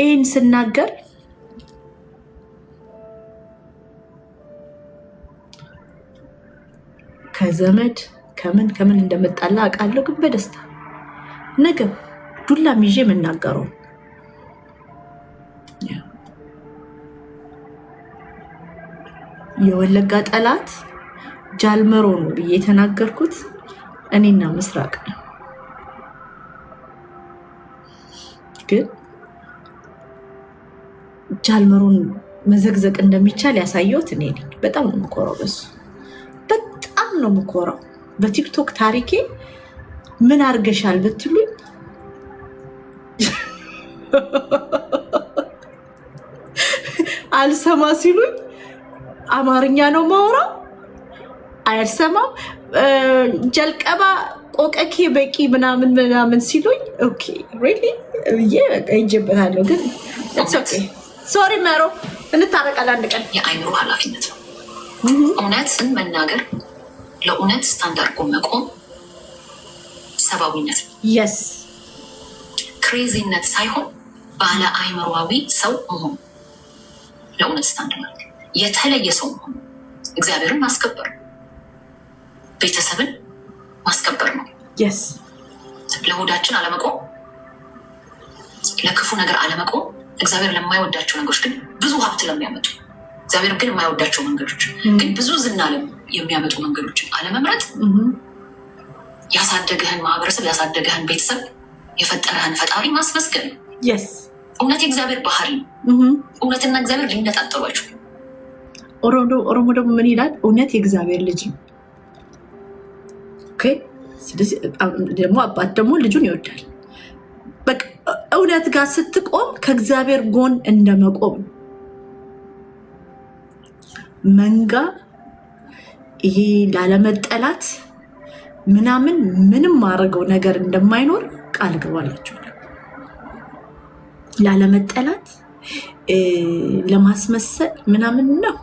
ይህን ስናገር ከዘመድ ከምን እንደመጣላ አውቃለሁ፣ ግን በደስታ ነገ ዱላም ይዤ የምናገረው የወለጋ ጠላት ጃልመሮ ነው ብዬ የተናገርኩት እኔና ምስራቅ ነው። ግን ጃልመሮን መዘግዘቅ እንደሚቻል ያሳየሁት እኔ ነኝ። በጣም ነው የምኮራው በሱ፣ በጣም ነው የምኮራው። በቲክቶክ ታሪኬ ምን አርገሻል ብትሉኝ አልሰማ ሲሉኝ አማርኛ ነው ማወራው፣ አልሰማም። ጀልቀባ ቆቀኬ በቂ ምናምን ምናምን ሲሉኝ ኦኬ ሪሊ ብዬ ይጀበታለሁ። ግን ሶሪ መሮ እንታረቃለን አንድ ቀን። የአይምሮ ኃላፊነት ነው እውነትን መናገር፣ ለእውነት ስታንዳርድ መቆም ሰብአዊነት ነው። የስ ክሬዚነት ሳይሆን ባለ አይምሮዊ ሰው መሆን፣ ለእውነት ስታንዳርድ የተለየ ሰው መሆን፣ እግዚአብሔርን ማስከበር፣ ቤተሰብን ማስከበር ነው። የስ ለሆዳችን አለመቆም፣ ለክፉ ነገር አለመቆም፣ እግዚአብሔር ለማይወዳቸው ነገሮች ግን ብዙ ሀብት ለሚያመጡ፣ እግዚአብሔር ግን የማይወዳቸው መንገዶች ግን ብዙ ዝና የሚያመጡ መንገዶችን አለመምረጥ፣ ያሳደገህን ማህበረሰብ፣ ያሳደገህን ቤተሰብ፣ የፈጠረህን ፈጣሪ ማስመስገን። የስ እውነት የእግዚአብሔር ባህሪ ነው። እውነትና እግዚአብሔር ሊነጣጠሏቸው። ኦሮሞ ደግሞ ምን ይላል? እውነት የእግዚአብሔር ልጅ ነው። ስለዚህ ደግሞ አባት ደግሞ ልጁን ይወዳል። በቃ እውነት ጋር ስትቆም ከእግዚአብሔር ጎን እንደመቆም ነው። መንጋ ይሄ ላለመጠላት ምናምን ምንም ማድረገው ነገር እንደማይኖር ቃል ገባላችኋል። ላለመጠላት ለማስመሰል ምናምን ነው።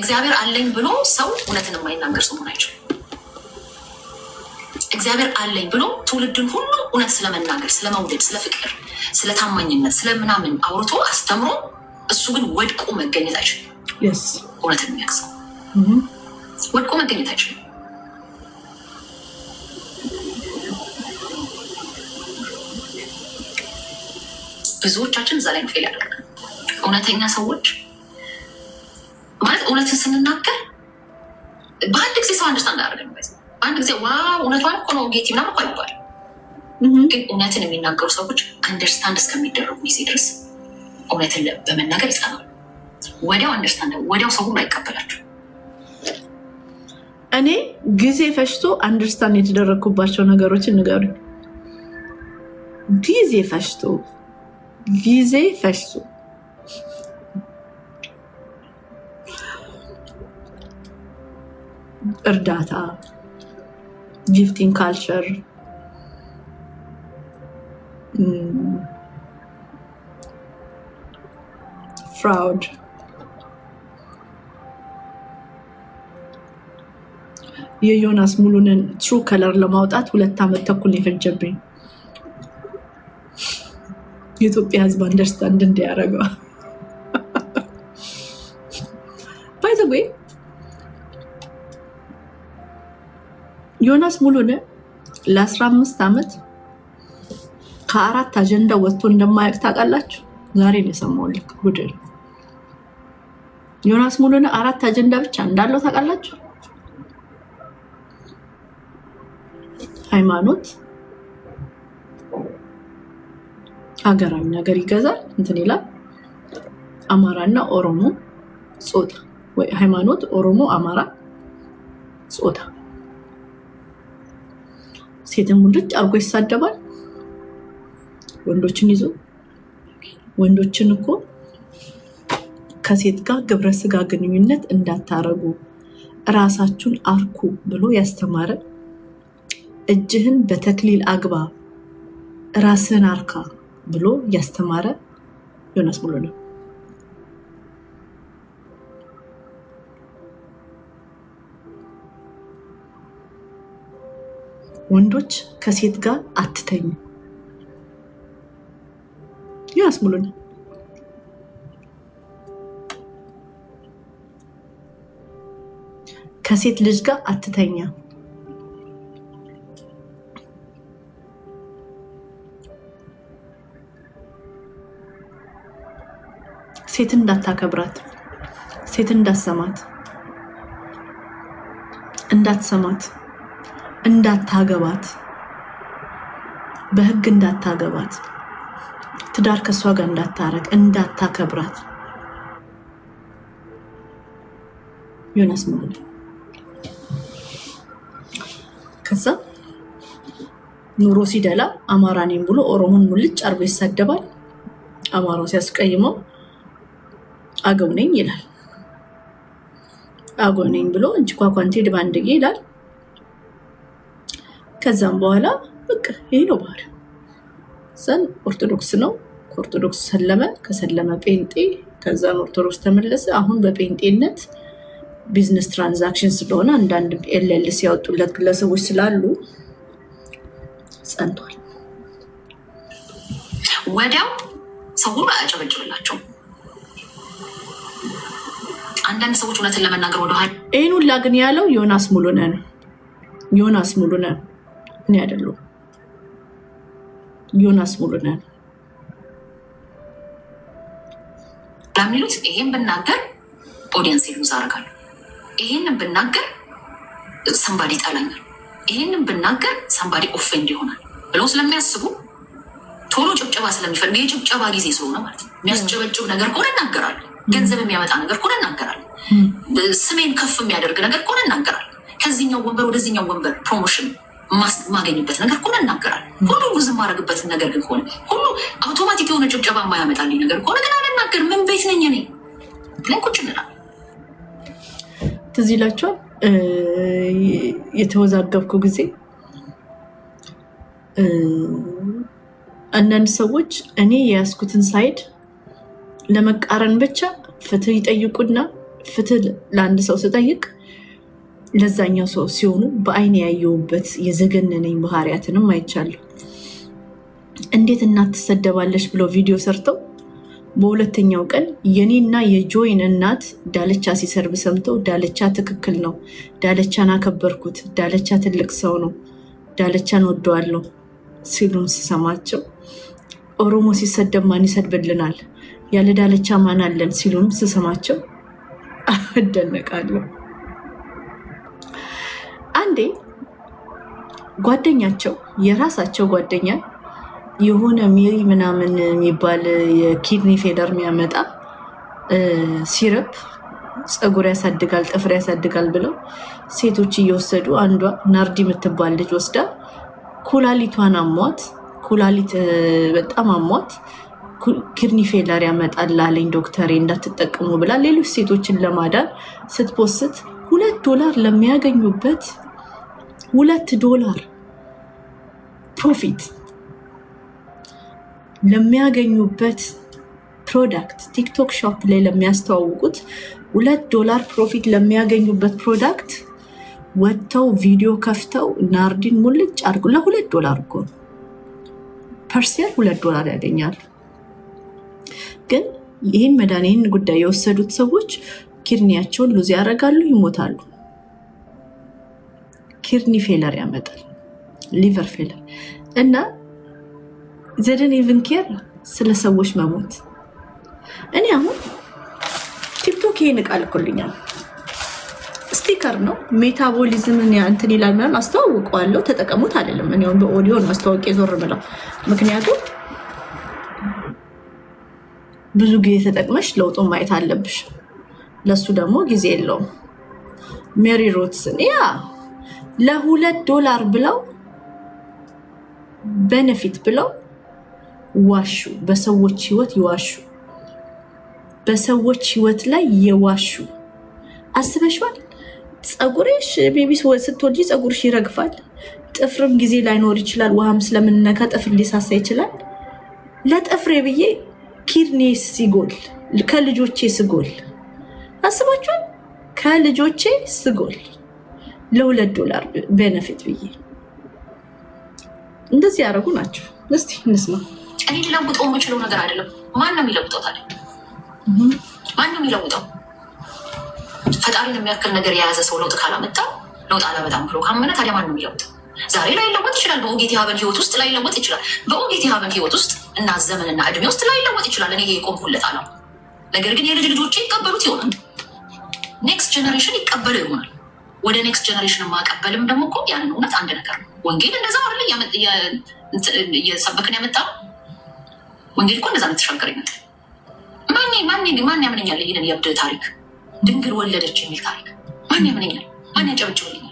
እግዚአብሔር አለኝ ብሎ ሰው እውነትን የማይናገር ሰው መሆን አይችልም። እግዚአብሔር አለኝ ብሎ ትውልድን ሁሉ እውነት ስለመናገር፣ ስለመውደድ፣ ስለ ፍቅር፣ ስለ ታማኝነት፣ ስለምናምን አውርቶ አስተምሮ እሱ ግን ወድቆ መገኘት አይችልም። እውነትን የሚያቅሰው ወድቆ መገኘት አይችልም። ብዙዎቻችን እዛ ላይ ፌል ያደርጋል። እውነተኛ ሰዎች ማለት እውነትን ስንናገር በአንድ ጊዜ ሰው አንደርስታንድ አያደርግም። በአንድ ጊዜ ዋው እውነቷን እኮ ነው ጌቲ ምናምን እኮ ይባል። ግን እውነትን የሚናገሩ ሰዎች አንደርስታንድ እስከሚደረጉ ጊዜ ድረስ እውነትን በመናገር ይጸናል። ወዲያው አንደርስታንድ፣ ወዲያው ሰው ሁሉ አይቀበላቸው። እኔ ጊዜ ፈጅቶ አንደርስታንድ የተደረግኩባቸው ነገሮችን ንገሩኝ። ጊዜ ፈጅቶ እርዳታ፣ ጊፍቲንግ ካልቸር፣ ፍራውድ፣ የዮናስ ሙሉንን ትሩ ከለር ለማውጣት 2 ዓመት ተኩል የፈጀብኝ የኢትዮጵያ ሕዝብ አንደርስታንድ እንዲያደርገው ባይ ዘ ዌይ ዮናስ ሙሉንን ለ15 ዓመት ከ4 አጀንዳ ወጥቶ እንደማያውቅ ታውቃላችሁ? ዛሬ ነው የሰማሁት። ጉድ! ዮናስ ሙሉንን 4 አጀንዳ ብቻ እንዳለው ታውቃላችሁ? ሃይማኖት፣ ሀገራዊ ነገር ይገዛል፣ እንትን ይላል። አማራና ኦሮሞ ጾታ፣ ወይ ሃይማኖት፣ ኦሮሞ፣ አማራ ጾታ። ሴትን ሙልጭ አርጎ ይሳደባል። ወንዶችን ይዞ ወንዶችን እኮ ከሴት ጋር ግብረ ስጋ ግንኙነት እንዳታረጉ ራሳችሁን አርኩ ብሎ ያስተማረ፣ እጅህን በተክሊል አግባ ራስህን አርካ ብሎ ያስተማረ ዮናስ ሙሉ ነው። ወንዶች ከሴት ጋር አትተኙ። ዮናስ ሙሉ ነው። ከሴት ልጅ ጋር አትተኛ። ሴት እንዳታከብራት፣ ሴት እንዳትሰማት፣ እንዳታገባት፣ በህግ እንዳታገባት፣ ትዳር ከሷ ጋር እንዳታረግ እንዳታከብራት ዮናስ ሙሉነ ከዛ ኑሮ ሲደላ አማራ ነኝ ብሎ ኦሮሞን ሙልጭ አርጎ ይሳደባል። አማራው ሲያስቀይመው አገው ነኝ ይላል። አገው ነኝ ብሎ እንጂ ኳኳንቴ ድባንድጌ ይላል። ከዛም በኋላ በቃ ይሄ ነው ባህል። ዘን ኦርቶዶክስ ነው። ከኦርቶዶክስ ሰለመ፣ ከሰለመ ጴንጤ፣ ከዛን ኦርቶዶክስ ተመለሰ። አሁን በጴንጤነት ቢዝነስ ትራንዛክሽን ስለሆነ አንዳንድ ኤልኤልሲ ያወጡለት ግለሰቦች ስላሉ ጸንቷል። ወዲያው ሰው ሁሉ አያጨበጭብላቸው። አንዳንድ ሰዎች እውነትን ለመናገር ወደኋላ ይህን ሁላ ግን ያለው ዮናስ ሙሉነ ነው። ዮናስ ሙሉነ እኔ አይደለሁም። ዮናስ ሙሉነ ነው ለሚሉት ይሄን ብናገር ኦዲየንስ ሉዝ አደርጋለሁ፣ ይሄንን ብናገር ሰንባዲ ይጠላኛል፣ ይሄንን ብናገር ሰንባዲ ኦፌንድ ይሆናል ብለው ስለሚያስቡ ቶሎ ጭብጨባ ስለሚፈልግ የጭብጨባ ጊዜ ስለሆነ ማለት ነው። የሚያስጨበጭብ ነገር ከሆነ እናገራለሁ፣ ገንዘብ የሚያመጣ ነገር ከሆነ እናገራለሁ፣ ስሜን ከፍ የሚያደርግ ነገር ከሆነ እናገራለሁ፣ ከዚህኛው ወንበር ወደዚህኛው ወንበር ፕሮሞሽን ማገኝበት ነገር ከሆነ እናገራለሁ። ሁሉ ዝም ማድረግበትን ነገር ግን ከሆነ ሁሉ አውቶማቲክ የሆነ ጭብጨባ የማያመጣልኝ ነገር ከሆነ ግን አልናገር። ምን ቤት ነኝ እኔ ብለን ቁጭ እንላለን። ትዝ ይላችኋል የተወዛገብኩ ጊዜ አንዳንድ ሰዎች እኔ የያዝኩትን ሳይድ ለመቃረን ብቻ ፍትህ ይጠይቁና ፍትህ ለአንድ ሰው ስጠይቅ ለዛኛው ሰው ሲሆኑ በአይን ያየውበት የዘገነነኝ ባህሪያትንም አይቻለሁ። እንዴት እናት ትሰደባለች ብለው ቪዲዮ ሰርተው በሁለተኛው ቀን የኔና የጆይን እናት ዳለቻ ሲሰርብ ሰምተው ዳለቻ ትክክል ነው፣ ዳለቻን አከበርኩት፣ ዳለቻ ትልቅ ሰው ነው፣ ዳለቻን ወደዋለሁ ሲሉም ስሰማቸው ኦሮሞ ሲሰደብ ማን ይሰድብልናል፣ ያለ ዳለቻ ማን አለን ሲሉም ስሰማቸው እደነቃለሁ። አንዴ ጓደኛቸው የራሳቸው ጓደኛ የሆነ ሜሪ ምናምን የሚባል የኪድኒ ፌለር የሚያመጣ ሲረፕ ፀጉር ያሳድጋል ጥፍር ያሳድጋል ብለው ሴቶች እየወሰዱ አንዷ ናርዲ የምትባል ልጅ ወስዳ ኩላሊቷን አሟት፣ ኩላሊት በጣም አሟት ኪድኒ ፌለር ያመጣል አለኝ ዶክተሬ እንዳትጠቀሙ ብላ ሌሎች ሴቶችን ለማዳን ስትፖስት $2 ለሚያገኙበት $2 ፕሮፊት ለሚያገኙበት ፕሮዳክት ቲክቶክ ሾፕ ላይ ለሚያስተዋውቁት $2 ፕሮፊት ለሚያገኙበት ፕሮዳክት ወጥተው ቪዲዮ ከፍተው ናርዲን ሙልጭ አድርጉ። $2 እኮ ፐርሴር $2 ያገኛሉ። ግን ይህን መድኃኒት ጉዳይ የወሰዱት ሰዎች ኪድኒያቸውን ሉዝ ያደርጋሉ፣ ይሞታሉ። ኪድኒ ፌለር ያመጣል፣ ሊቨር ፌለር እና ዘደን ኢቭን ኬር ስለ ሰዎች መሞት። እኔ አሁን ቲክቶክ ይሄን ቃል ልኮልኛል። ስቲከር ነው ሜታቦሊዝምን እንትን ይላል ምናምን አስተዋውቀዋለሁ፣ ተጠቀሙት አይደለም። እኔ አሁን በኦዲዮን ማስተዋወቂያ ዞር ብለው ምክንያቱም ብዙ ጊዜ ተጠቅመሽ ለውጡን ማየት አለብሽ። ለሱ ደግሞ ጊዜ የለውም። ሜሪ ሮትስን ያ $2 ብለው ቤኔፊት ብለው ዋሹ። በሰዎች ህይወት ይዋሹ፣ በሰዎች ህይወት ላይ የዋሹ አስበሽዋል? ፀጉርሽ ቤቢስ ስትወልጂ ፀጉርሽ ይረግፋል፣ ጥፍርም ጊዜ ላይኖር ይችላል፣ ውሃም ስለምንነካ ጥፍር ሊሳሳ ይችላል። ለጥፍሬ ብዬ ኪድኒ ሲጎል ከልጆቼ ስጎል አስባችኋል? ከልጆቼ ስጎል $2 ቤኔፊት ብዬ እንደዚህ ያደረጉ ናቸው። እስቲ እንስማ። እኔ ሊለውጠው የምችለው ነገር አይደለም። ማን ነው የሚለውጠው ታዲያ? ማን ነው የሚለውጠው? ፈጣሪን የሚያክል ነገር የያዘ ሰው ለውጥ ካላመጣ ለውጥ አላመጣም ብሎ ካመነ ታዲያ ማን ነው የሚለውጠው? ዛሬ ላይ ለወጥ ይችላል። በኦጌት ሀበን ህይወት ውስጥ ላይ ለወጥ ይችላል። በኦጌት ሀበን ህይወት ውስጥ እና ዘመንና እድሜ ውስጥ ላይ ለወጥ ይችላል። እኔ ይሄ የቆምኩለት አላማ። ነገር ግን የልጅ ልጆቼ ይቀበሉት ይሆናል። ኔክስት ጀነሬሽን ይቀበለው ይሆናል። ወደ ኔክስት ጀነሬሽን ማቀበልም ደግሞ እኮ ያንን እውነት አንድ ነገር ነው። ወንጌል እንደዛ አይደለ እየሰበክን ያመጣ ነው። ወንጌል እኮ እንደዛ የምትሻገረኛል። ማን ያምነኛል? ይህንን የእብድ ታሪክ ድንግል ወለደች የሚል ታሪክ ማን ያምነኛል? ማን ያጨበጭብልኛል?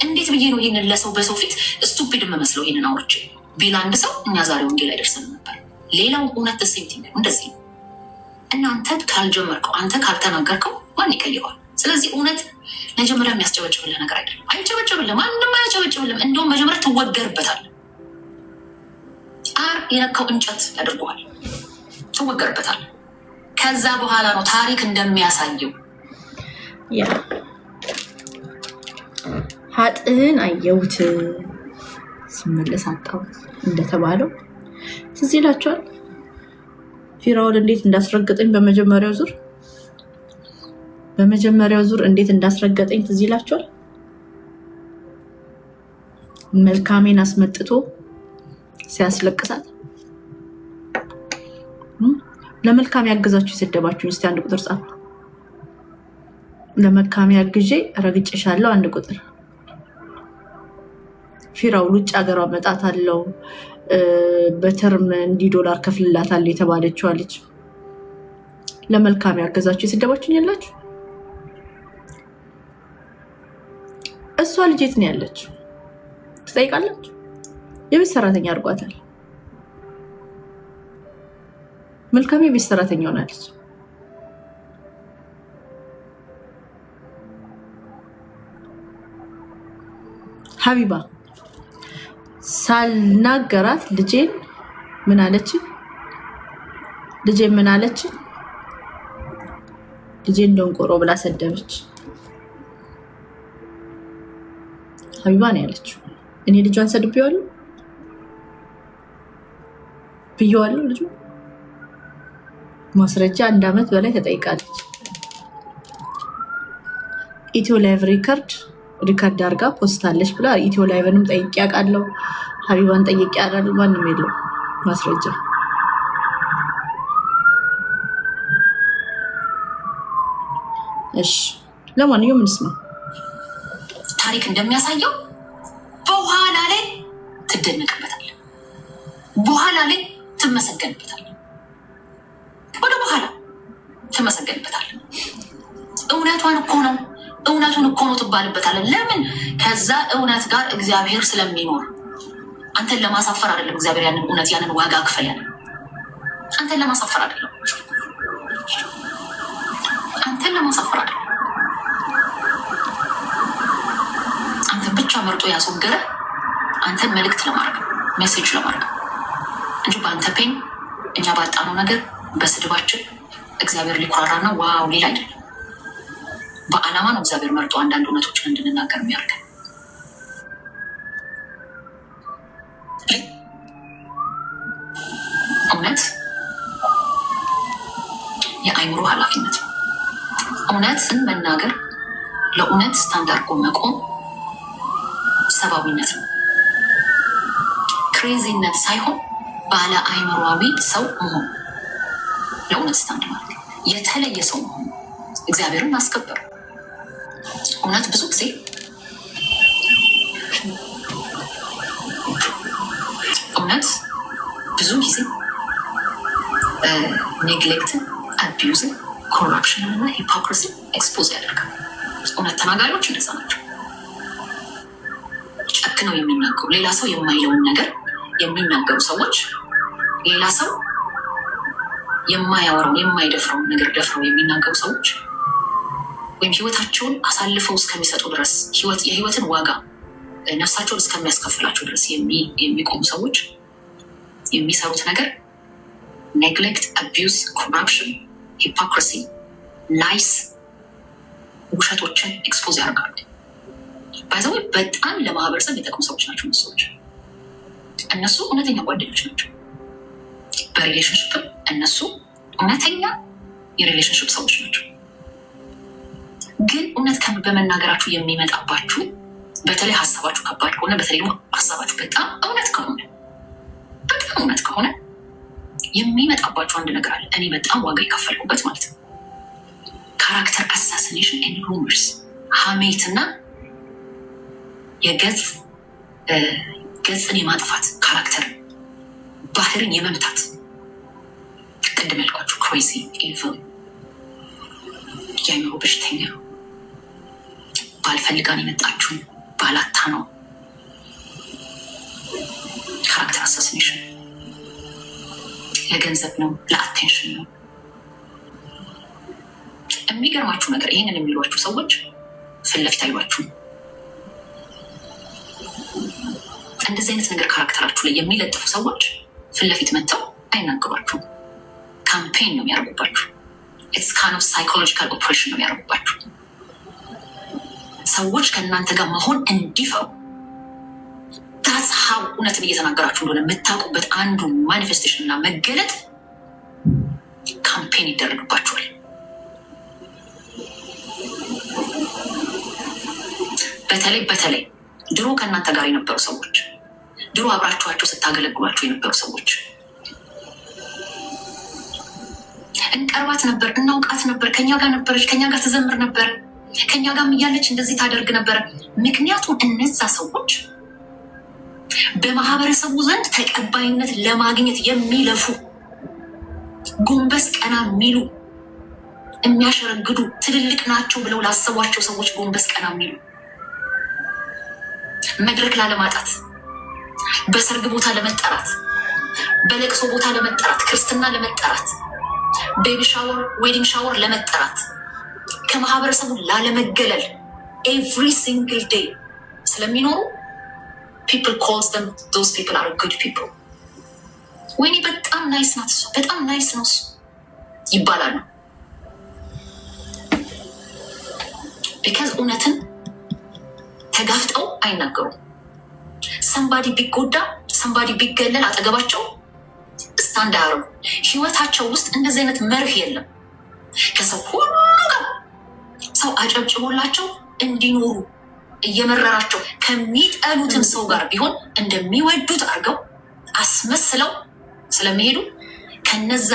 እንዴት ብዬ ነው ይህንን ለሰው በሰው ፊት ስቱፒድ የምመስለው? ይህንን አውርቼ ቢል አንድ ሰው እኛ ዛሬ ወንጌል አይደርሰንም ነበር። ሌላው እውነት ተሴምቲ እንደዚህ ነው። እናንተ ካልጀመርከው፣ አንተ ካልተናገርከው ማን ይቀይረዋል? ስለዚህ እውነት መጀመሪያ የሚያስጨበጭብልህ ነገር አይደለም። አይጨበጭብልም፣ ማንም አያጨበጭብልም። እንደውም መጀመሪያ ትወገርበታል። አር የነካው እንጨት ያደርገዋል፣ ትወገርበታል። ከዛ በኋላ ነው ታሪክ እንደሚያሳየው ኃጥእን አየሁት ስመለስ አጣሁት እንደተባለው ትዝ ይላችኋል። ፊራውን እንዴት እንዳስረገጠኝ በመጀመሪያው ዙር እንዴት እንዳስረገጠኝ ትዝ ይላችኋል። መልካሜን አስመጥቶ ሲያስለቅሳት ለመልካም ያገዛችሁ የሰደባችሁኝ እስቲ አንድ ቁጥር ጻፉ። ለመልካም ያግዤ ረግጬሻለሁ አንድ ቁጥር። ፊራው ውጭ ሀገሯ መጣት አለው በተርም $1 ከፍልላታል የተባለችው ልጅ ለመልካም ያገዛችሁ የሰደባችሁኝ ያላችሁ እሷ ልጅ የት ነው ያለችው ትጠይቃላችሁ። የቤት ሰራተኛ አድርጓታል። መልካም የቤት ሰራተኛ ሆናለች። ሀቢባ ሳልናገራት ልጄን ምን አለች? ልጄን ደንቆሮ ብላ ሰደበች። ሀቢባ ነው ያለችው። እኔ ልጇን ሰድቤዋለሁ ብየዋለሁ። ልጁ ማስረጃ 1 ዓመት በላይ ተጠይቃለች። ኢትዮ ላይቭ ሪከርድ አድርጋ ፖስታለች ብላ ኢትዮ ላይቭንም ጠይቄ አውቃለሁ። ሀቢባን ጠይቄ አውቃለሁ። ማንም የለው ማስረጃ። እሺ ለማንኛውም እንስማ። ታሪክ እንደሚያሳየው በኋላ ላይ ትደነቅበታለህ፣ በኋላ ላይ ትመሰገንበታለህ፣ ወደ በኋላ ትመሰገንበታለህ። እውነቱን እኮ ነው ትባልበታለህ። ለምን? ከዛ እውነት ጋር እግዚአብሔር ስለሚኖር። አንተን ለማሳፈር አይደለም እግዚአብሔር ያንን እውነት ያንን ዋጋ ክፈል ያለ አንተን ለማሳፈር አይደለም፣ አንተን ለማሳፈር አይደለም። አንተን ብቻ መርጦ ያስወገረ አንተን መልእክት ለማድረግ ሜሴጅ ለማድረግ እንጂ በአንተ ፔን እኛ ባጣነው ነገር በስድባችን እግዚአብሔር ሊኮራራና ዋው ሌላ አይደለም። በዓላማ ነው እግዚአብሔር መርጦ አንዳንድ እውነቶችን እንድንናገር የሚያደርገን። እውነት የአእምሮ ኃላፊነት ነው። እውነትን መናገር፣ ለእውነት ስታንዳርድ መቆም ሰብአዊነት ነው። ክሬዚነት ሳይሆን ባለ አእምሮአዊ ሰው መሆን፣ ለእውነት ስታንድ ማለት የተለየ ሰው መሆን፣ እግዚአብሔርን ማስከበር። እውነት ብዙ ጊዜ ኔግሌክትን፣ አቢዩዝን፣ ኮራፕሽንን እና ሂፖክሪሲን ኤክስፖዝ ያደርጋል። እውነት ተናጋሪዎች እንደዛ ናቸው። ጨክነው የሚናገሩ ሌላ ሰው የማይለውን ነገር የሚናገሩ ሰዎች፣ ሌላ ሰው የማያወራውን የማይደፍረውን ነገር ደፍረው የሚናገሩ ሰዎች ወይም ህይወታቸውን አሳልፈው እስከሚሰጡ ድረስ የህይወትን ዋጋ ነፍሳቸውን እስከሚያስከፍላቸው ድረስ የሚቆሙ ሰዎች የሚሰሩት ነገር ኔግሌክት፣ አቢዩዝ፣ ኮራፕሽን፣ ሂፖክሪሲ፣ ላይስ፣ ውሸቶችን ኤክስፖዝ ያደርጋሉ። ባይዘው በጣም ለማህበረሰብ የሚጠቅሙ ሰዎች ናቸው። ሰዎች እነሱ እውነተኛ ጓደኞች ናቸው። በሪሌሽንሽፕ እነሱ እውነተኛ የሪሌሽንሽፕ ሰዎች ናቸው። ግን እውነት በመናገራችሁ የሚመጣባችሁ በተለይ ሀሳባችሁ ከባድ ከሆነ፣ በተለይ ደግሞ ሀሳባችሁ በጣም እውነት ከሆነ የሚመጣባችሁ አንድ ነገር አለ። እኔ በጣም ዋጋ የከፈልኩበት ማለት ነው። ካራክተር አሳሲኔሽን ኤንድ ሩመርስ፣ ሀሜትና የገጽን የማጥፋት ካራክተር ባህርን የመምታት ቅድም ያልኳችሁ ክሬዚ ኢቪል የአይምሮ በሽተኛ ባልፈልጋን የመጣችሁ ባላታ ነው። ካራክተር አሳሲኔሽን ለገንዘብ ነው፣ ለአቴንሽን ነው። የሚገርማችሁ ነገር ይህንን የሚሏችሁ ሰዎች ፊት ለፊት አይሏችሁ። እንደዚህ አይነት ነገር ካራክተራችሁ ላይ የሚለጥፉ ሰዎች ፊት ለፊት መጥተው አይናገሯችሁም። ካምፔን ነው የሚያደርጉባችሁ። ኢትስ ካይንድ ኦፍ ሳይኮሎጂካል ኦፕሬሽን ነው የሚያደርጉባችሁ። ሰዎች ከእናንተ ጋር መሆን እንዲፈሩ ታስ ሀው እውነትን እየተናገራችሁ እንደሆነ የምታውቁበት አንዱ ማኒፌስቴሽን እና መገለጥ ካምፔን ይደረግባችኋል። በተለይ ድሮ ከእናንተ ጋር የነበሩ ሰዎች፣ ድሮ አብራችኋቸው ስታገለግሏቸው የነበሩ ሰዎች እንቀርባት ነበር፣ እናውቃት ነበር፣ ከኛ ጋር ነበረች፣ ከኛ ጋር ትዘምር ነበር፣ ከኛ ጋር እያለች እንደዚህ ታደርግ ነበር። ምክንያቱም እነዛ ሰዎች በማህበረሰቡ ዘንድ ተቀባይነት ለማግኘት የሚለፉ ጎንበስ ቀና የሚሉ የሚያሸረግዱ ትልልቅ ናቸው ብለው ላሰቧቸው ሰዎች ጎንበስ ቀና የሚሉ መድረክ ላለማጣት፣ በሰርግ ቦታ ለመጠራት፣ በለቅሶ ቦታ ለመጠራት፣ ክርስትና ለመጠራት፣ ቤቢ ሻወር፣ ዌዲንግ ሻወር ለመጠራት፣ ከማህበረሰቡ ላለመገለል ኤቭሪ ሲንግል ዴይ ስለሚኖሩ people calls them, those people are good people። ወይኔ በጣም ናይስ ናት እሱ፣ በጣም ናይስ ነው እሱ ይባላሉ። ቢካዝ እውነትን ተጋፍጠው አይናገሩም። ሰንባዲ ቢጎዳ ሰንባዲ ቢገለል አጠገባቸው ስታንድ አያደርጉ። ህይወታቸው ውስጥ እንደዚህ አይነት መርህ የለም። ከሰው ሁሉ ጋር ሰው አጨብጭቦላቸው እንዲኖሩ እየመረራቸው ከሚጠሉትም ሰው ጋር ቢሆን እንደሚወዱት አድርገው አስመስለው ስለሚሄዱ ከነዛ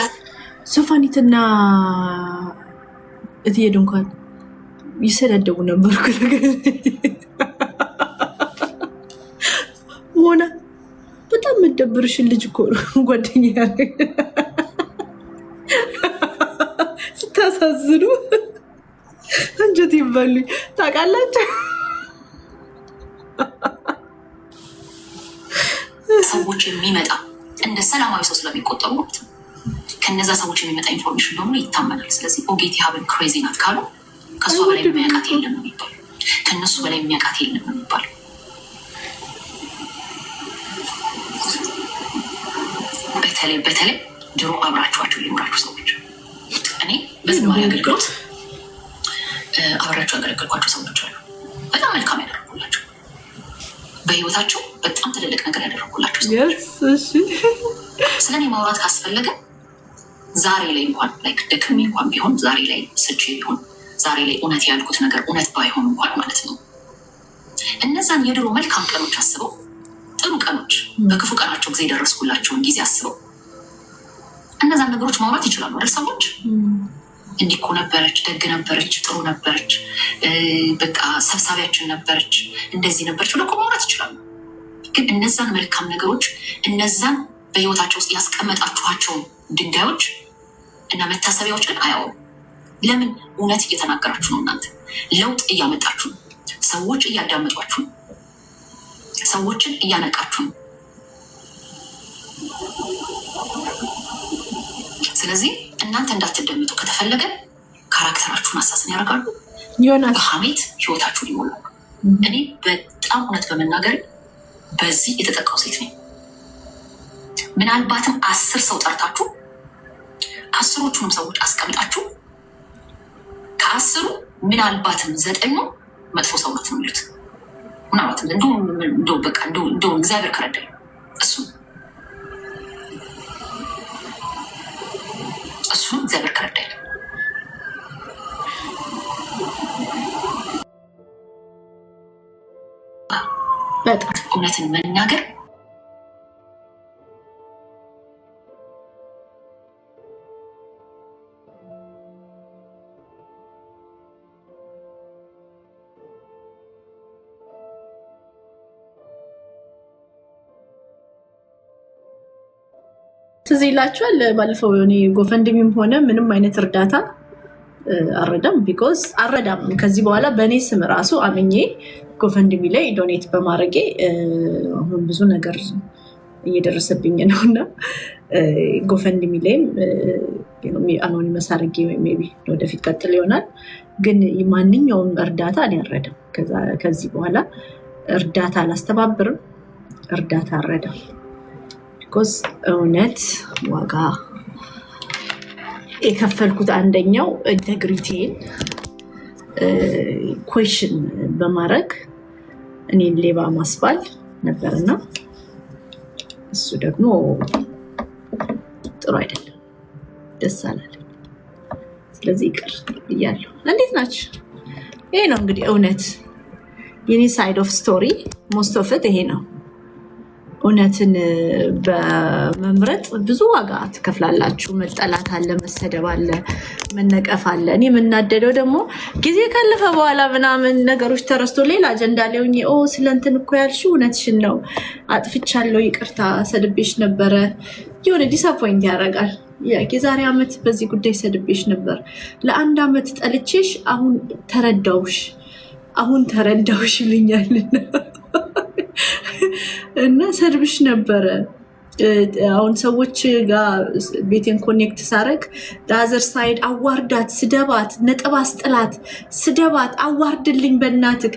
ሶፋኒትና እትሄዱ እንኳን ይሰዳደቡ ነበርኩ። ሞና በጣም የምትደብርሽን ልጅ እኮ ጓደኛ ስታሳዝኑ እንጀት ይበሉኝ ታውቃላችሁ። ሰዎች የሚመጣ እንደ ሰላማዊ ሰው ስለሚቆጠሩ ማለት ነው። ከነዛ ሰዎች የሚመጣ ኢንፎርሜሽን ደግሞ ይታመናል። ስለዚህ ኦጌቲ ሀብን ክሬዚ ናት ካሉ ከእሷ በላይ የሚያውቃት የለም ነው የሚባሉ። ከእነሱ በላይ የሚያውቃት የለም ነው የሚባሉ። በተለይ ድሮ አብራችኋቸው ሊኖራችሁ ሰዎች፣ እኔ በዝማሬ አገልግሎት አብራቸው ያገለገልኳቸው ሰዎች አሉ። በጣም መልካም ያደረጉላቸው፣ በህይወታቸው በጣም ትልልቅ ነገር ያደረጉላቸው ሰዎች። ስለ እኔ ማውራት ካስፈለገ ዛሬ ላይ እንኳን ደክሜ እንኳን ቢሆን፣ ዛሬ ላይ ስቼ ቢሆን፣ ዛሬ ላይ እውነት ያልኩት ነገር እውነት ባይሆን እንኳን ማለት ነው እነዛን የድሮ መልካም ቀኖች አስበው፣ ጥሩ ቀኖች በክፉ ቀናቸው ጊዜ የደረስኩላቸውን ጊዜ አስበው እነዛን ነገሮች ማውራት ይችላሉ አይደል? ሰዎች እንዲህ እኮ ነበረች፣ ደግ ነበረች፣ ጥሩ ነበረች፣ በቃ ሰብሳቢያችን ነበረች፣ እንደዚህ ነበረች ብለው እኮ ማውራት ይችላሉ። ግን እነዛን መልካም ነገሮች፣ እነዛን በህይወታቸው ውስጥ ያስቀመጣችኋቸውን ድንጋዮች እና መታሰቢያዎች ግን አያወሩም። ለምን? እውነት እየተናገራችሁ ነው። እናንተ ለውጥ እያመጣችሁ ነው። ሰዎች እያዳመጧችሁ ነው። ሰዎችን እያነቃችሁ ነው። ስለዚህ እናንተ እንዳትደምጡ ከተፈለገ ካራክተራችሁን አሳስን ያደርጋሉ። በሀሜት ህይወታችሁን ይሞላሉ። እኔ በጣም እውነት በመናገር በዚህ የተጠቃው ሴት ነኝ። ምናልባትም 10 ሰው ጠርታችሁ 10ዎቹንም ሰዎች አስቀምጣችሁ ከ10ሩ ምናልባትም 9ኙ መጥፎ ሰው ናት ነው የሚሉት። ምናልባትም እንደው እግዚአብሔር ከረዳኝ እሱን እግዚአብሔር ከረዳኝ በጣም እውነትን መናገር ትዝ ይላችኋል ባለፈው እኔ ጎፈንድሚም ሆነ ምንም አይነት እርዳታ አረዳም ቢኮዝ አረዳም ከዚህ በኋላ በእኔ ስም ራሱ አምኜ ጎፈንድሚ ላይ ዶኔት በማድረጌ አሁን ብዙ ነገር እየደረሰብኝ ነው እና ጎፈንድሚ ላይም አኖኒመስ አድርጌ ሜይ ቢ ወደፊት ቀጥል ይሆናል። ግን ማንኛውም እርዳታ እኔ አልረዳም። ከዚህ በኋላ እርዳታ አላስተባብርም፣ እርዳታ አልረዳም። ቢኮዝ እውነት ዋጋ የከፈልኩት አንደኛው ኢንቴግሪቲን ኩዌሽን በማድረግ እኔን ሌባ ማስባል ነበርና እሱ ደግሞ ጥሩ አይደለም፣ ደስ አላለኝ። ስለዚህ ይቅር እያለሁ። እንዴት ናችሁ? ይሄ ነው እንግዲህ እውነት የኔ ሳይድ ኦፍ ስቶሪ። ሞስት ኦፍ ኢት ይሄ ነው። እውነትን በመምረጥ ብዙ ዋጋ ትከፍላላችሁ። መጠላት አለ፣ መሰደብ አለ፣ መነቀፍ አለ። እኔ የምናደደው ደግሞ ጊዜ ካለፈ በኋላ ምናምን ነገሮች ተረስቶ ሌላ አጀንዳ ሊሆኝ ስለ እንትን እኮ ያልሽው እውነትሽን ነው፣ አጥፍቻለሁ፣ ይቅርታ ሰድቤሽ ነበረ፣ የሆነ ዲስአፖይንት ያደርጋል። የዛሬ ዓመት በዚህ ጉዳይ ሰድቤሽ ነበር፣ ለ1 ዓመት ጠልቼሽ አሁን ተረዳውሽ ይልኛል እና ሰድብሽ ነበረ። አሁን ሰዎች ጋር ቤቴን ኮኔክት ሳረግ ዳዘር ሳይድ አዋርዳት፣ ስደባት፣ ነጥብ አስጥላት፣ ስደባት፣ አዋርድልኝ በእናትክ።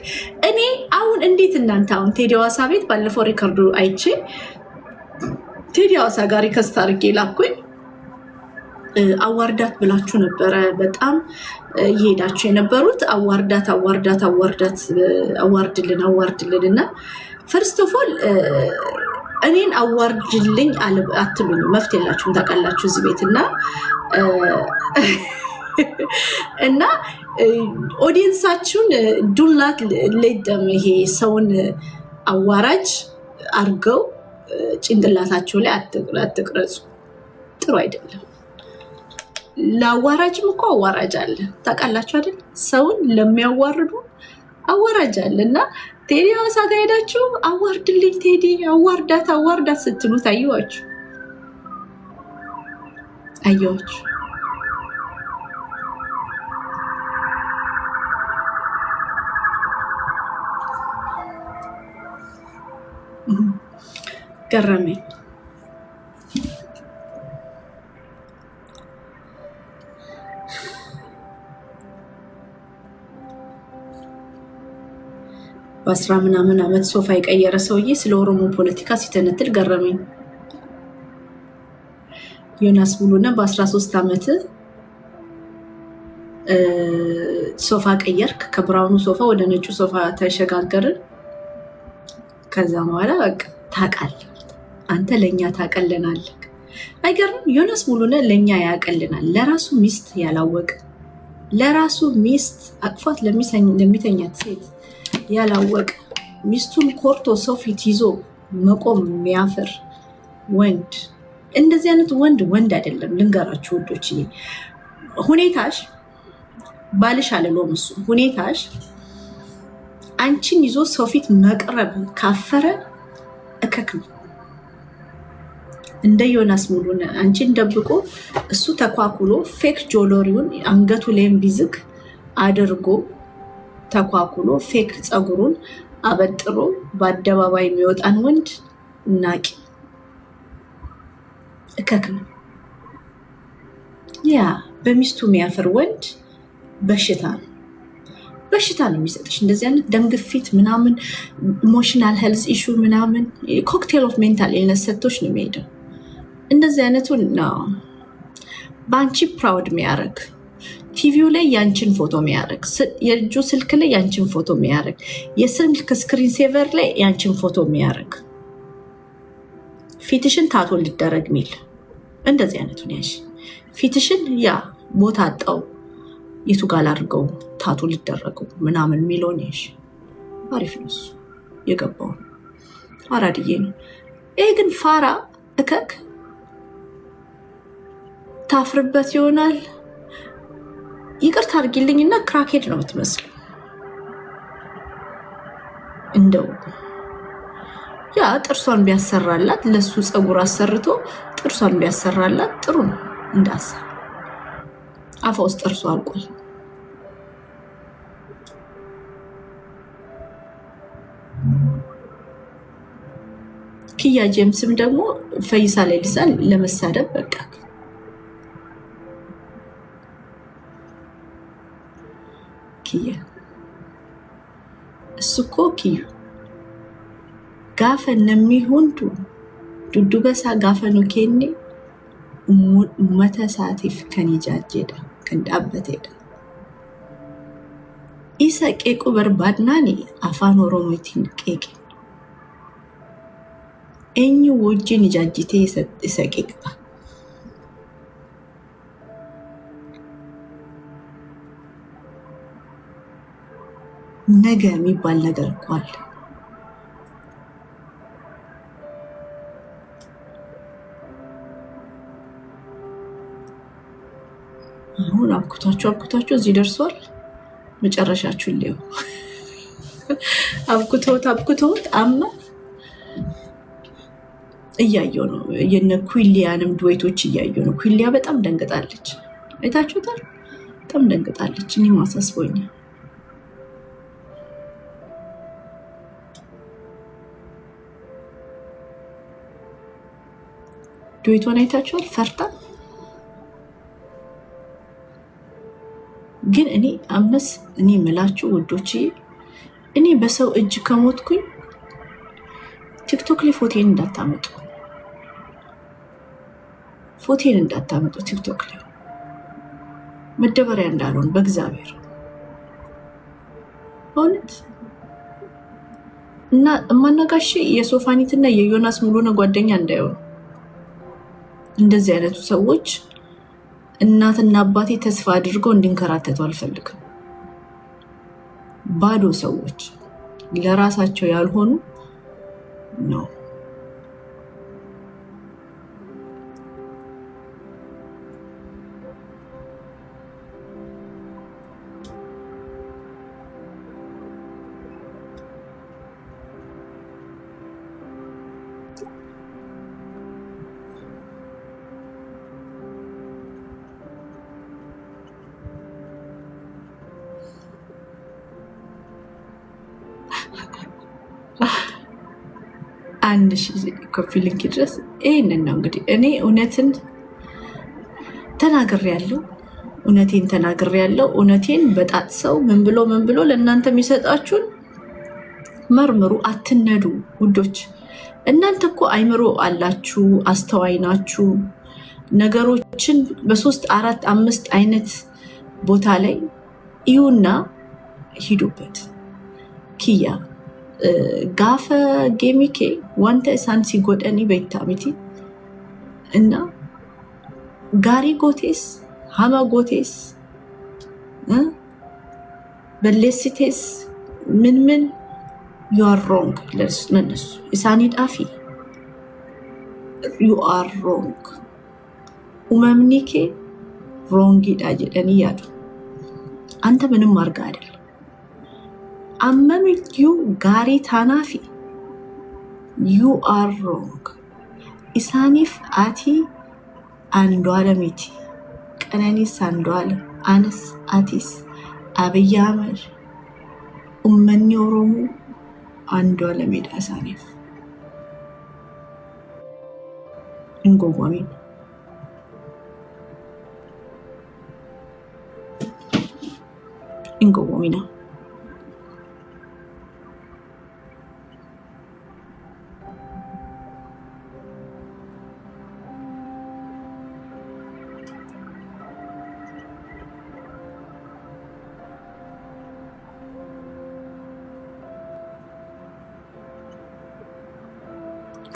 እኔ አሁን እንዴት እናንተ አሁን ቴዲ ሐዋሳ ቤት ባለፈው ሪከርዱ አይቼ ቴዲ ሐዋሳ ጋር ሪከስት አድርጌ ላኩኝ። አዋርዳት ብላችሁ ነበረ በጣም እየሄዳችሁ የነበሩት። አዋርዳት አዋርድልን እና ፈርስት ኦፍ ኦል እኔን አዋርድልኝ አትሉኝ፣ መፍት የላችሁም ታውቃላችሁ እዚህ ቤት እና ኦዲየንሳችሁን ዱላት ሌደም ይሄ ሰውን አዋራጅ አርገው ጭንቅላታቸው ላይ አትቅረጹ። ጥሩ አይደለም። ለአዋራጅም እኮ አዋራጅ አለ ታውቃላችሁ አይደል? ሰውን ለሚያዋርዱ አዋራጅ አለ እና ቴዲ ሐዋሳ ጋር ሄዳችሁ አዋርድልኝ ቴዲ አዋርዳት ስትሉት አየኋችሁ። ገረመኝ። በ10 ምናምን ዓመት ሶፋ የቀየረ ሰውዬ ስለ ኦሮሞ ፖለቲካ ሲተነትል ገረመኝ። ዮናስ ሙሉነ በ13 ዓመት ሶፋ ቀየርክ፣ ከብራውኑ ሶፋ ወደ ነጩ ሶፋ ተሸጋገርን። ከዛ በኋላ በቃ ታውቃለህ አንተ ለእኛ ታቀልናለህ። አይገርምም? ዮናስ ሙሉነ ለእኛ ያቀልናል። ለራሱ ሚስት ያላወቀ፣ ለራሱ ሚስት አቅፏት ለሚተኛት ሴት ያላወቀ፣ ሚስቱን ኮርቶ ሰው ፊት ይዞ መቆም የሚያፍር ወንድ። እንደዚህ አይነት ወንድ አይደለም። ልንገራችሁ ውዶች፣ ሁኔታሽ ባልሽ አልሎም እሱ ሁኔታሽ አንቺን ይዞ ሰው ፊት መቅረብ ካፈረ እከክ ነው። እንደ ዮናስ ሙሉነ አንቺን ደብቆ እሱ ተኳኩሎ ፌክ ጆሎሪውን አንገቱ ላይም ቢዝግ አድርጎ ተኳኩሎ ፌክ ፀጉሩን አበጥሮ በአደባባይ የሚወጣን ወንድ ናቂ እከክ ነው። ያ በሚስቱ የሚያፍር ወንድ በሽታ ነው የሚሰጥሽ። እንደዚህ አይነት ደም ግፊት ምናምን ኢሞሽናል ሄልዝ ኢሹ ምናምን ኮክቴል ኦፍ ሜንታል ኢልነስ ሰጥቶች ነው የሚሄደው። እንደዚህ አይነቱን ነው በአንቺ ፕራውድ የሚያደርግ፣ ቲቪው ላይ ያንቺን ፎቶ የሚያደርግ፣ የእጁ ስልክ ላይ ያንቺን ፎቶ የሚያደርግ፣ የስልክ ስክሪን ሴቨር ላይ ያንቺን ፎቶ የሚያደርግ፣ ፊትሽን ታቶ ሊደረግ ሚል እንደዚህ አይነቱን ያሽ ፊትሽን ያ ቦታ አጣው የቱ ጋር አድርገው ታቶ ሊደረገው ምናምን የሚለውን ያሽ አሪፍ ነው እሱ የገባው አራድዬ ነው። ይሄ ግን ፋራ እከክ ታፍርበት ይሆናል። ይቅርታ አድርጊልኝና ክራኬድ ነው የምትመስለው። እንደው ያ ጥርሷን ቢያሰራላት ለሱ ፀጉር አሰርቶ ጥርሷን ቢያሰራላት ጥሩ ነው። እንዳሳ አፏ ውስጥ ጥርሷ አልቋል። ኪያ ጄምስም ደግሞ ፈይሳ ሌሊሳን ለመሳደብ በቃ ኪያ እሱኮ ኪዩ ጋፈ ነሚሁንዱ ዱዱበሳ ጋፈ ነው ኬኔ መተሳቲፍ ከኒጃጀዳ ከንዳበቴዳ ኢሳ ቄቁ በርባድናኒ አፋን ኦሮሞቲን ቄቄ ኤኙ ወጂን ጃጅቴ ኢሳ ቄቅባ ነገ የሚባል ነገር እኮ አለ። አሁን አብኩታችሁ እዚህ ደርሷል። መጨረሻችሁን ሊው አብኩተውት አማ እያየው ነው። የነ ኩሊያንም ድዌቶች እያየው ነው። ኩሊያ በጣም ደንግጣለች። አይታችሁታል? በጣም ደንግጣለች። እኔ ማሳስቦኛል። ድዌቷን አይታችኋል? ፈርታ ግን እኔ ምላችሁ ውዶች፣ እኔ በሰው እጅ ከሞትኩኝ ቲክቶክ ላይ ፎቴን እንዳታመጡ ቲክቶክ ላይ መደበሪያ እንዳልሆን በእግዚአብሔር እውነት። እና እማናጋሽ የሶፋኒትና የዮናስ ሙሉነ ጓደኛ እንዳይሆኑ እንደዚህ አይነቱ ሰዎች እናትና አባቴ ተስፋ አድርገው እንዲንከራተቱ አልፈልግም። ባዶ ሰዎች ለራሳቸው ያልሆኑ ነው። አንድ ኮፒ ሊንክ ድረስ ይሄንን ነው እንግዲህ እኔ እውነቴን ተናግሬያለሁ። እውነቴን በጣጥሰው ምን ብሎ ለእናንተ የሚሰጣችሁን መርምሩ። አትነዱ ውዶች። እናንተ እኮ አይምሮ አላችሁ፣ አስተዋይ ናችሁ። ነገሮችን በ3 4 5 አይነት ቦታ ላይ ይሁና ሂዱበት። ኪያ ጋፈ ጌሚኬ ዋንተ ሳንሲ ጎደኒ ቤታ ሚቲ እና ጋሪ ጎቴስ ሃማ ጎቴስ በሌሲቴስ ምን you are wrong ለነሱ ኢሳኒ ዳፊ you are wrong ኡመምኒኬ ሮንግ ዳጀደኒ ያዱ አንተ ምንም አርጋ አይደል አመምዩ ጋሪ ታናፊ you are wrong ኢሳኒፍ አቲ አንዱ አለሚቲ ቀነኒስ አንዱ አለ አነስ አቲስ አብይ አህመድ ኡመኒ ኦሮሞ አንዱ አለሚዳ ሳኒፍ ኢንጎቦሚና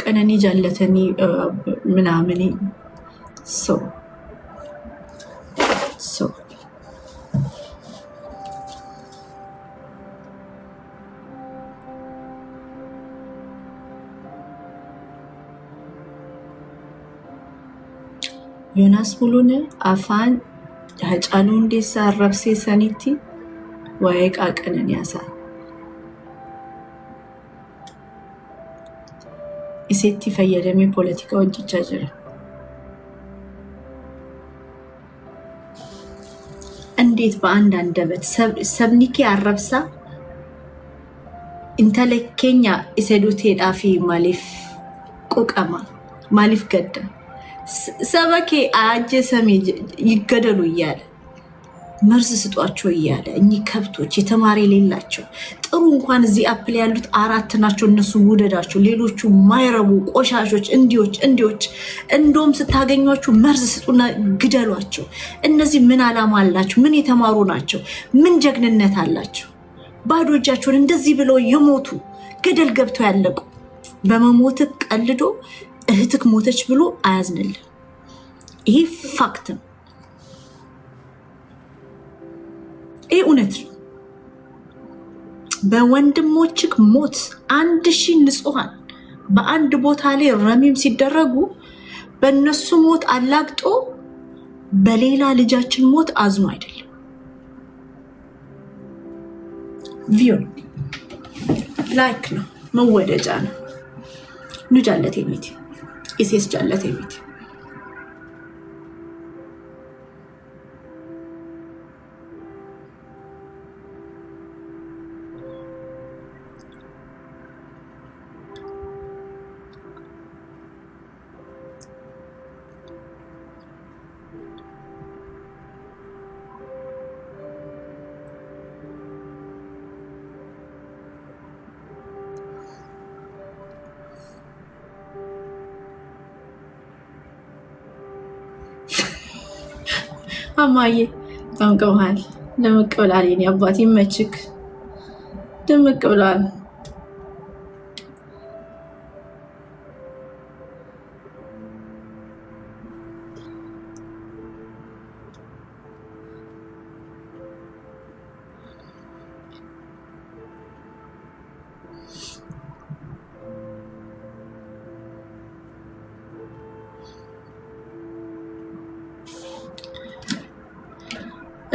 ቀነኒ ጃለተኒ ምናምን ሰው ዮናስ ሙሉነ አፋን ሀጫሉ እንዴሳ አረብሴ ሰኒቲ ዋይቃ ቀነኒ ያሳ ኢሴቲ ፈየደሜ ፖለቲካ ወጅቻ ጅራ እንዴት በአንድ አንደበት ሰብኒኬ አረብሳ ኢንተሌኬኛ ኢሴዱቴ ዳፊ ማሊፍ ቁቀማ ማሊፍ ገደ ሰበኬ አጀ ሰሜ ይገደሉ እያለ መርዝ ስጧቸው እያለ እኚህ ከብቶች የተማሪ ሌላቸው ጥሩ እንኳን እዚህ አፕል ያሉት 4 ናቸው እነሱ ውደዳቸው ሌሎቹ ማይረቡ ቆሻሾች እንዲዎች እንደውም ስታገኟቸው መርዝ ስጡና ግደሏቸው እነዚህ ምን አላማ አላቸው ምን የተማሩ ናቸው ምን ጀግንነት አላቸው ባዶ እጃቸውን እንደዚህ ብለው የሞቱ ገደል ገብተው ያለቁ በመሞት ቀልዶ እህትክ ሞተች ብሎ አያዝንል ይሄ ፋክት ነው ይሄ እውነት ነው በወንድሞችክ ሞት 1000 ንጹሃን በአንድ ቦታ ላይ ረሚም ሲደረጉ በእነሱ ሞት አላግጦ በሌላ ልጃችን ሞት አዝኖ አይደለም ቪው ላይክ ነው መወደጃ ነው ንጃለት የሚት ኢሴስ ጃለት የሚት አማዬ ታንቀውሃል ደምቅ ብሏል የኔ አባት ይመችክ ደምቅ ብሏል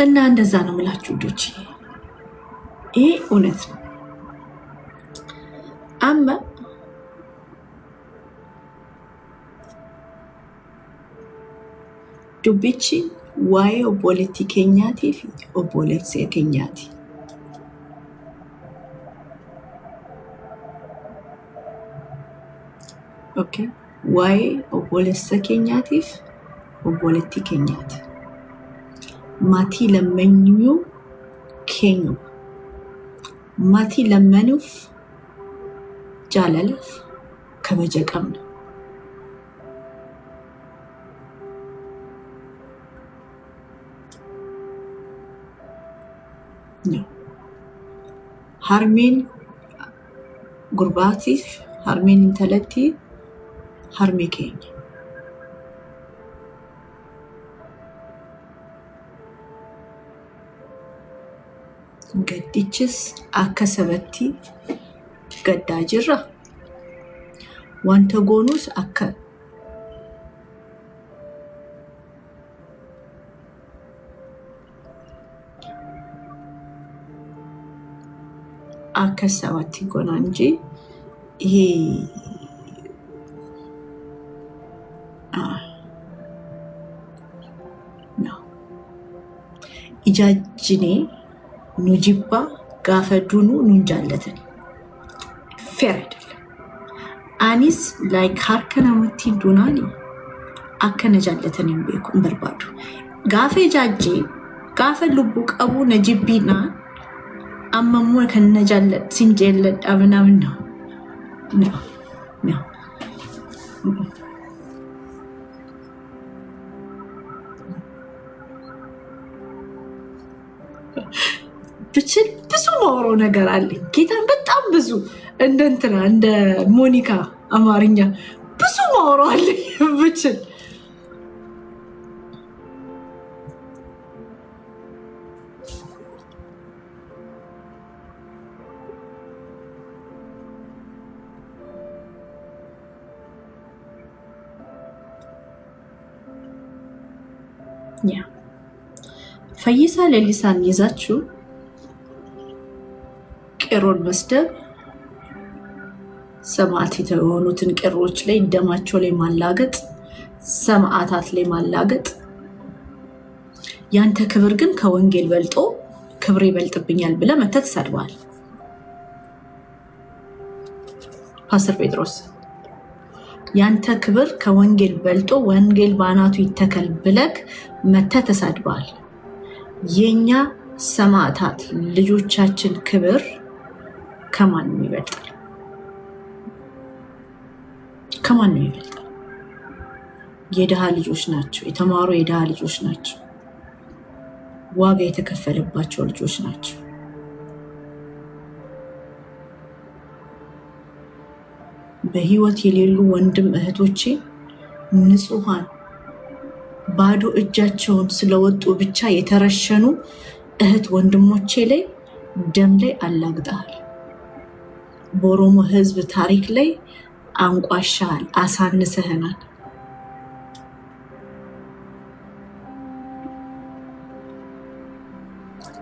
እና እንደዛ ነው ምላችሁ ልጆች ይሄ እውነት ነው አማ ዱቢቺ ዋይ ፖለቲከኛቲ ፖለቲከኛቲ ኦኬ ዋይ ፖለቲከኛቲ ፖለቲከኛቲ ማቲ ለመኙ ኬኙ ማቲ ለመኑፍ ጃለለፍ ከበጀቀም ነው ሃርሜን ጉርባቲፍ ሃርሜን ኢንተለቲ ሃርሜ ኬኝ ገዲችስ አከሰበቲ ገዳጅራ ዋንተ ጎኑስ አከሰበቲ ጎና እንጂ ይሄ ነው ኢጃጅኔ ኑጂባ ጋፈዱኑ ኑንጃለትን ፌር አይደለም አኒስ ላይክ ሃርከናምቲ ዱናኒ አከነጃለትን ይንበኩ በርባዱ ጋፈ ጃጂ ጋፈ ልቡ ቀቡ ነጂቢና አመሙ ከነጃለት ሲንጀለት አብናምን ነው ብቻ ብዙ ማውራው ነገር አለኝ ጌታን በጣም ብዙ እንደ ሞኒካ አማርኛ ብዙ ማውራው አለኝ ብቻ ፈይሳ ለሊሳን ይዛችሁ ቄሮን መስደብ ሰማዕት የሆኑትን ቅሮች ላይ ደማቸው ላይ ማላገጥ፣ ሰማዕታት ላይ ማላገጥ። ያንተ ክብር ግን ከወንጌል በልጦ ክብር ይበልጥብኛል ብለህ መተት ሰድባል። ፓስተር ጴጥሮስ ያንተ ክብር ከወንጌል በልጦ ወንጌል ባናቱ ይተከል ብለክ መተት ተሳድባል። የኛ ሰማዕታት ልጆቻችን ክብር ከማንም ይበልጣል? ከማንም ይበልጣል? የድሃ ልጆች ናቸው። የተማሩ የድሃ ልጆች ናቸው። ዋጋ የተከፈለባቸው ልጆች ናቸው። በህይወት የሌሉ ወንድም እህቶቼ ንጹሃን ባዶ እጃቸውን ስለወጡ ብቻ የተረሸኑ እህት ወንድሞቼ ላይ ደም ላይ አላግጠሃል። በኦሮሞ ህዝብ ታሪክ ላይ አንቋሻል፣ አሳንሰህናል።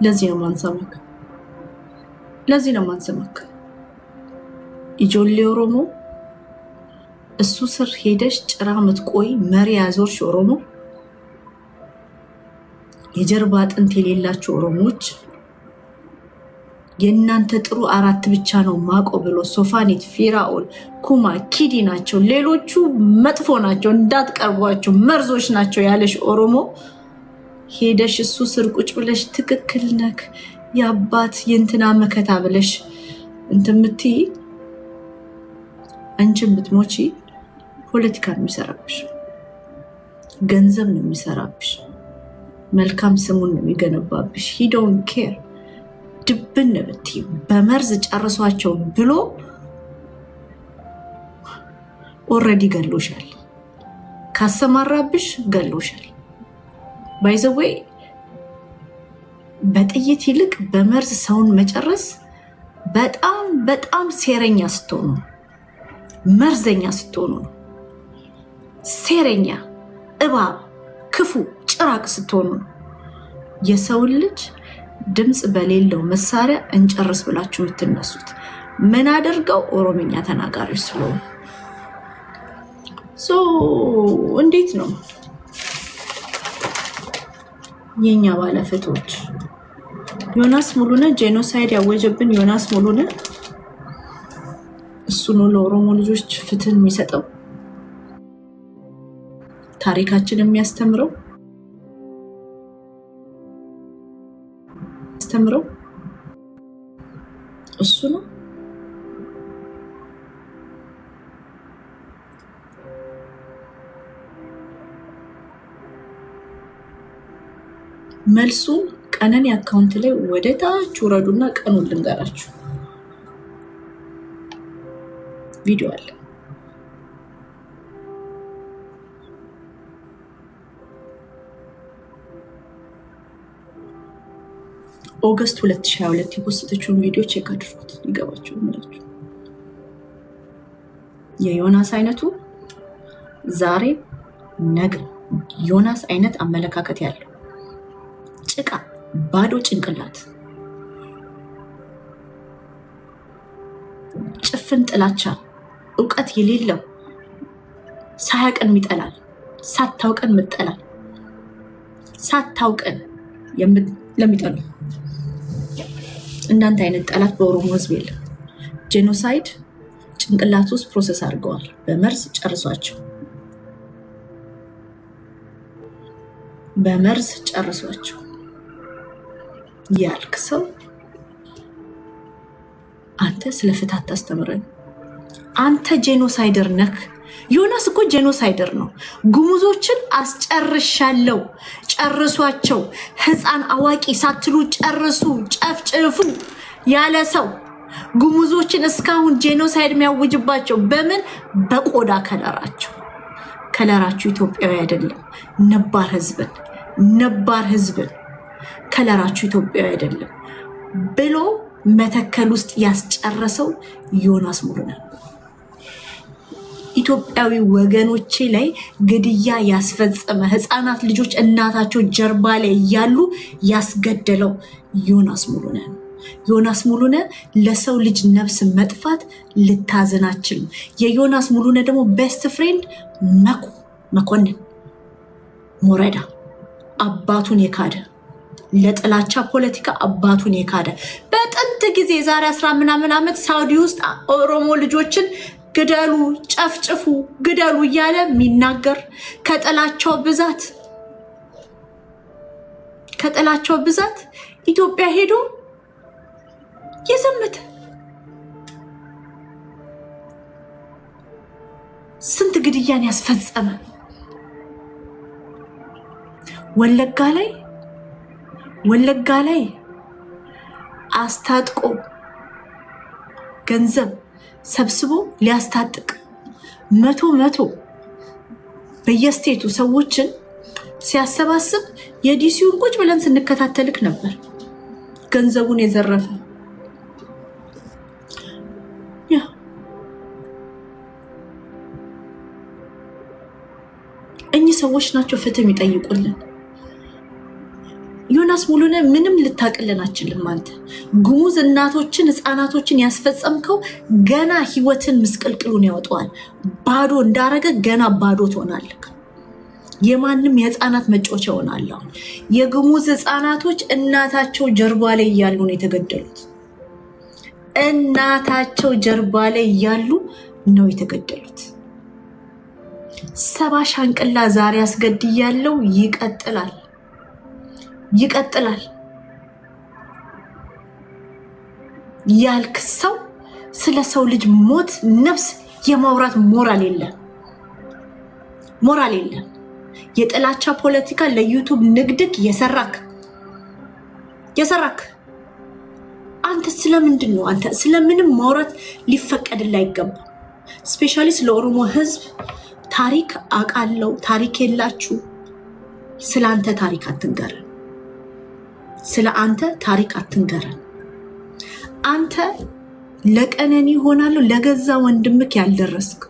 ለዚህ ነው ማንሰማክ። ለዚህ ነው ማንሰማክ። ኢጆሌ ኦሮሞ እሱ ስር ሄደሽ ጭራ ምትቆይ መሪ ያዞርሽ ኦሮሞ፣ የጀርባ አጥንት የሌላቸው ኦሮሞዎች የእናንተ ጥሩ አራት ብቻ ነው ማቆ ብሎ ሶፋኒት፣ ፊራኦል፣ ኩማ፣ ኪዲ ናቸው፣ ሌሎቹ መጥፎ ናቸው፣ እንዳትቀርቧቸው መርዞች ናቸው ያለሽ ኦሮሞ ሄደሽ እሱ ስር ቁጭ ብለሽ ትክክል ነክ የአባት የእንትና መከታ ብለሽ እንትምትይ አንቺን ብትሞቺ ፖለቲካ ነው የሚሰራብሽ፣ ገንዘብ ነው የሚሰራብሽ፣ መልካም ስሙን ነው የሚገነባብሽ። ሂ ዶንት ኬር። ድብን ብትይ በመርዝ ጨርሷቸው ብሎ ኦልሬዲ ገሎሻል። ካሰማራብሽ ገሎሻል። ባይ ዘ ዌይ በጥይት ይልቅ በመርዝ ሰውን መጨረስ በጣም በጣም ሴረኛ ስትሆኑ፣ መርዘኛ ስትሆኑ ነው። ሴረኛ፣ እባብ፣ ክፉ፣ ጭራቅ ስትሆኑ ነው። የሰውን ልጅ ድምፅ በሌለው መሳሪያ እንጨርስ ብላችሁ የምትነሱት ምን አድርገው? ኦሮምኛ ተናጋሪዎች ስለሆኑ። እንዴት ነው የኛ ባለፍቶች? ዮናስ ሙሉነህ ጄኖሳይድ ያወጀብን ዮናስ ሙሉነህ እሱ ነው ለኦሮሞ ልጆች ፍትህ የሚሰጠው፣ ታሪካችን የሚያስተምረው እሱ ነው። መልሱን ቀነኒ አካውንት ላይ ወደ ታች ውረዱና ቀኑን ልንገራችሁ። ቪዲዮ አለ። ኦገስት 2022 የፖስተችውን ቪዲዮ ቼክ አድርጉት፣ ይገባችሁ ምላችሁ። የዮናስ አይነቱ ዛሬ ነገ ዮናስ አይነት አመለካከት ያለው ጭቃ ባዶ ጭንቅላት፣ ጭፍን ጥላቻ፣ እውቀት የሌለው ሳያውቀን የሚጠላል፣ ሳታውቀን ምጠላል፣ ሳታውቀን ለሚጠሉ እንዳንተ አይነት ጠላት በኦሮሞ ህዝብ የለም። ጄኖሳይድ ጭንቅላት ውስጥ ፕሮሰስ አድርገዋል። በመርዝ ጨርሷቸው፣ በመርዝ ጨርሷቸው ያልክ ሰው አንተ ስለ ፍትህ አታስተምረን። አንተ ጄኖሳይደር ነክ። ዮናስ እኮ ጄኖሳይደር ነው። ጉሙዞችን አስጨርሻለሁ፣ ጨርሷቸው፣ ህፃን አዋቂ ሳትሉ ጨርሱ፣ ጨፍጭፉ ያለ ሰው ጉሙዞችን እስካሁን ጄኖሳይድ የሚያውጅባቸው በምን? በቆዳ ከለራቸው። ከለራችሁ ኢትዮጵያዊ አይደለም። ነባር ህዝብን ከለራችሁ ኢትዮጵያዊ አይደለም ብሎ መተከል ውስጥ ያስጨረሰው ዮናስ ሙሉነህ ኢትዮጵያዊ ወገኖቼ ላይ ግድያ ያስፈጸመ፣ ህፃናት ልጆች እናታቸው ጀርባ ላይ እያሉ ያስገደለው ዮናስ ሙሉነህ ነው። ዮናስ ሙሉነ ለሰው ልጅ ነፍስ መጥፋት ልታዘናችል። የዮናስ ሙሉነ ደግሞ ቤስት ፍሬንድ መኮንን ሞረዳ አባቱን የካደ ለጥላቻ ፖለቲካ አባቱን የካደ በጥንት ጊዜ ዛሬ 10 ምናምን ዓመት ሳውዲ ውስጥ ኦሮሞ ልጆችን ግደሉ፣ ጨፍጭፉ፣ ግደሉ እያለ የሚናገር ከጥላቻው ብዛት ኢትዮጵያ ሄዶ የዘመተ ስንት ግድያን ያስፈጸመ ወለጋ ላይ አስታጥቆ ገንዘብ ሰብስቦ ሊያስታጥቅ መቶ በየስቴቱ ሰዎችን ሲያሰባስብ የዲሲውን ቁጭ ብለን ስንከታተልክ ነበር። ገንዘቡን የዘረፈ እኚህ ሰዎች ናቸው ፍትህ የሚጠይቁልን። ዮናስ ሙሉነ ምንም ልታቅልን አችልም። አንተ ጉሙዝ እናቶችን ህፃናቶችን ያስፈጸምከው ገና ህይወትን ምስቅልቅሉን ያወጣዋል። ባዶ እንዳረገ ገና ባዶ ትሆናለህ። የማንም የህፃናት መጫወቻ ይሆናል። የጉሙዝ ህፃናቶች እናታቸው ጀርባ ላይ እያሉ ነው የተገደሉት። እናታቸው ጀርባ ላይ እያሉ ነው የተገደሉት። 70 ሻንቅላ ዛሬ አስገድያለሁ። ይቀጥላል ያልክ ሰው ስለ ሰው ልጅ ሞት ነፍስ የማውራት ሞራል የለም። የጥላቻ ፖለቲካ ለዩቱብ ንግድክ የሰራክ አንተ ስለምንድን ነው? አንተ ስለምንም ማውራት ሊፈቀድልህ አይገባም። ስፔሻሊ ስለ ኦሮሞ ህዝብ ታሪክ አቃለው። ታሪክ የላችሁ። ስለ አንተ ታሪክ አትንገረን። አንተ ለቀነኒ ሆናለሁ ለገዛ ወንድምክ ያልደረስክ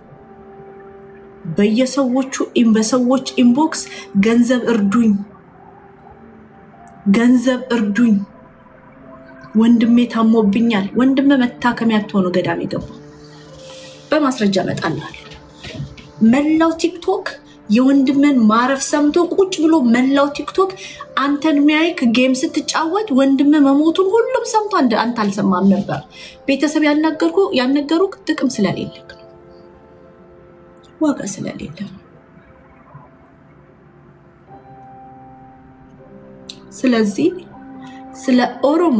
በሰዎች ኢንቦክስ ገንዘብ እርዱኝ፣ ወንድሜ ታሞብኛል። ወንድሜ መታከሚያ አትሆኑ ገዳም የገባ በማስረጃ እመጣልሃለሁ። መላው ቲክቶክ የወንድምን ማረፍ ሰምቶ ቁጭ ብሎ መላው ቲክቶክ አንተን ሚያይክ ጌም ስትጫወት ወንድም መሞቱን ሁሉም ሰምቶ አንተ አልሰማም ነበር። ቤተሰብ ያልነገሩክ ጥቅም ስለሌለክ ነው፣ ዋጋ ስለሌለ። ስለዚህ ስለ ኦሮሞ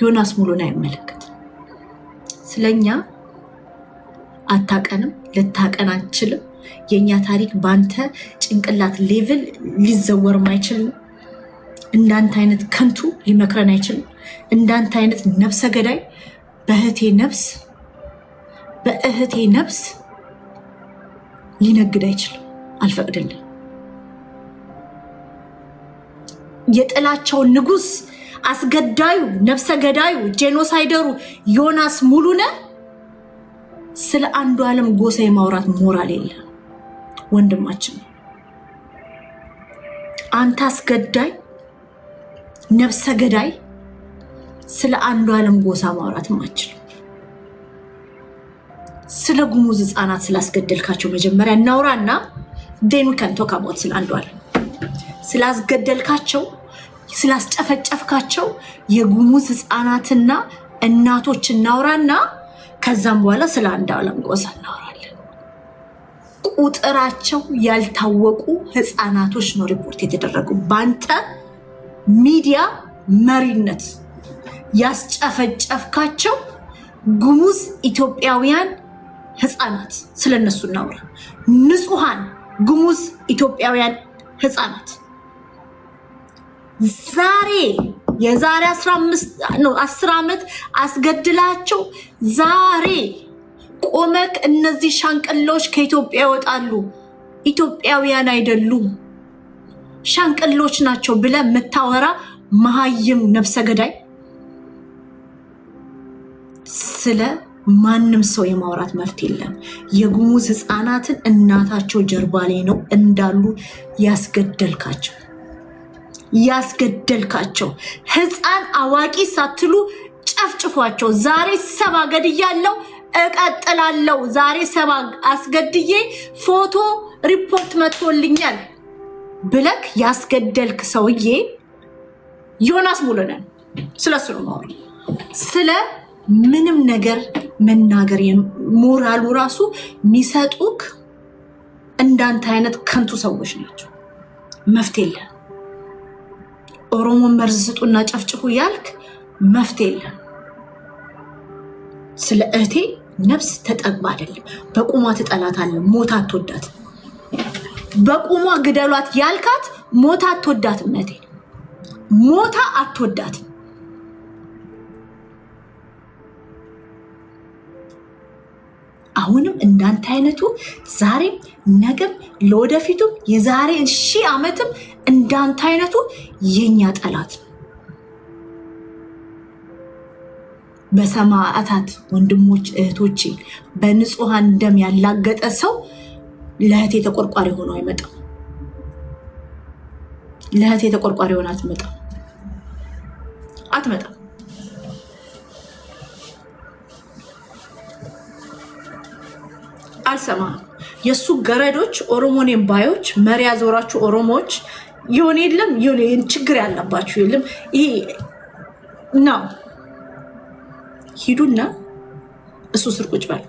ዮናስ ሙሉን አይመለከትም። ስለኛ አታቀንም፣ ልታቀን አንችልም። የኛ ታሪክ ባንተ ጭንቅላት ሌቭል ሊዘወርም አይችልም። እንዳንተ አይነት ከንቱ ሊመክረን አይችልም። እንዳንተ አይነት ነፍሰ ገዳይ በእህቴ ነፍስ ሊነግድ አይችልም። አልፈቅድልም። የጥላቻው ንጉስ አስገዳዩ ነፍሰ ገዳዩ ጄኖሳይደሩ ዮናስ ሙሉነ ስለ አንዱዓለም ጎሳ የማውራት ሞራል የለም። ወንድማችን አንተ አስገዳይ ነፍሰ ገዳይ ስለ አንዱዓለም ጎሳ ማውራት ማችል። ስለ ጉሙዝ ህፃናት ስላስገደልካቸው መጀመሪያ እናውራና ዴን ከንቶ ካቦት ስለ አንዱዓለም ስላስገደልካቸው ስላስጨፈጨፍካቸው የጉሙዝ ህፃናትና እናቶች እናውራና ከዛም በኋላ ስለ አንዱዓለም ጎሳ እናውራለን። ቁጥራቸው ያልታወቁ ህፃናቶች ነው ሪፖርት የተደረጉ ባንተ ሚዲያ መሪነት ያስጨፈጨፍካቸው ጉሙዝ ኢትዮጵያውያን ህፃናት። ስለነሱ እናውራ። ንጹሃን ጉሙዝ ኢትዮጵያውያን ህፃናት የዛሬ 10 ዓመት አስገድላቸው ዛሬ ቆመክ እነዚህ ሻንቅሎች ከኢትዮጵያ ይወጣሉ፣ ኢትዮጵያውያን አይደሉም፣ ሻንቅሎች ናቸው ብለ የምታወራ መሃይም ነፍሰ ገዳይ ስለ ማንም ሰው የማውራት መፍት የለም። የጉሙዝ ህፃናትን እናታቸው ጀርባ ላይ ነው እንዳሉ ያስገደልካቸው ህፃን አዋቂ ሳትሉ ጨፍጭፏቸው። ዛሬ ሰባ ገድያለሁ እቀጥላለሁ። ዛሬ ሰባ አስገድዬ ፎቶ ሪፖርት መጥቶልኛል ብለክ ያስገደልክ ሰውዬ ዮናስ ሙሉነህ ስለሱ ነው ማለት። ስለ ምንም ነገር መናገር ሞራሉ ራሱ የሚሰጡክ እንዳንተ አይነት ከንቱ ሰዎች ናቸው። መፍትሄ የለም። ኦሮሞን መርዝ ስጡና ጨፍጭፉ ያልክ መፍትሄ የለም። ስለ እህቴ ነፍስ ተጠግባ አይደለም በቁሟ ትጠላታለህ፣ ሞታ አትወዳት። በቁሟ ግደሏት ያልካት ሞታ አትወዳት። እህቴ ሞታ አትወዳት። አሁንም እንዳንተ አይነቱ ዛሬም ነገም ለወደፊቱ የዛሬ 1000 ዓመትም እንዳንተ አይነቱ የኛ ጠላት ነው። በሰማዕታት ወንድሞች እህቶቼ በንጹሃን ደም ያላገጠ ሰው ለእህቴ ተቆርቋሪ ሆኖ አይመጣም። ለእህቴ ተቆርቋሪ ሆኖ አትመጣም። አልሰማም። የሱ ገረዶች ኦሮሞኔን ባዮች መሪያ ዞራችሁ ኦሮሞዎች ይሆን የለም ይሆን ችግር ያለባችሁ የለም። ይሄ ነው። ሂዱና እሱ ስር ቁጭ በል።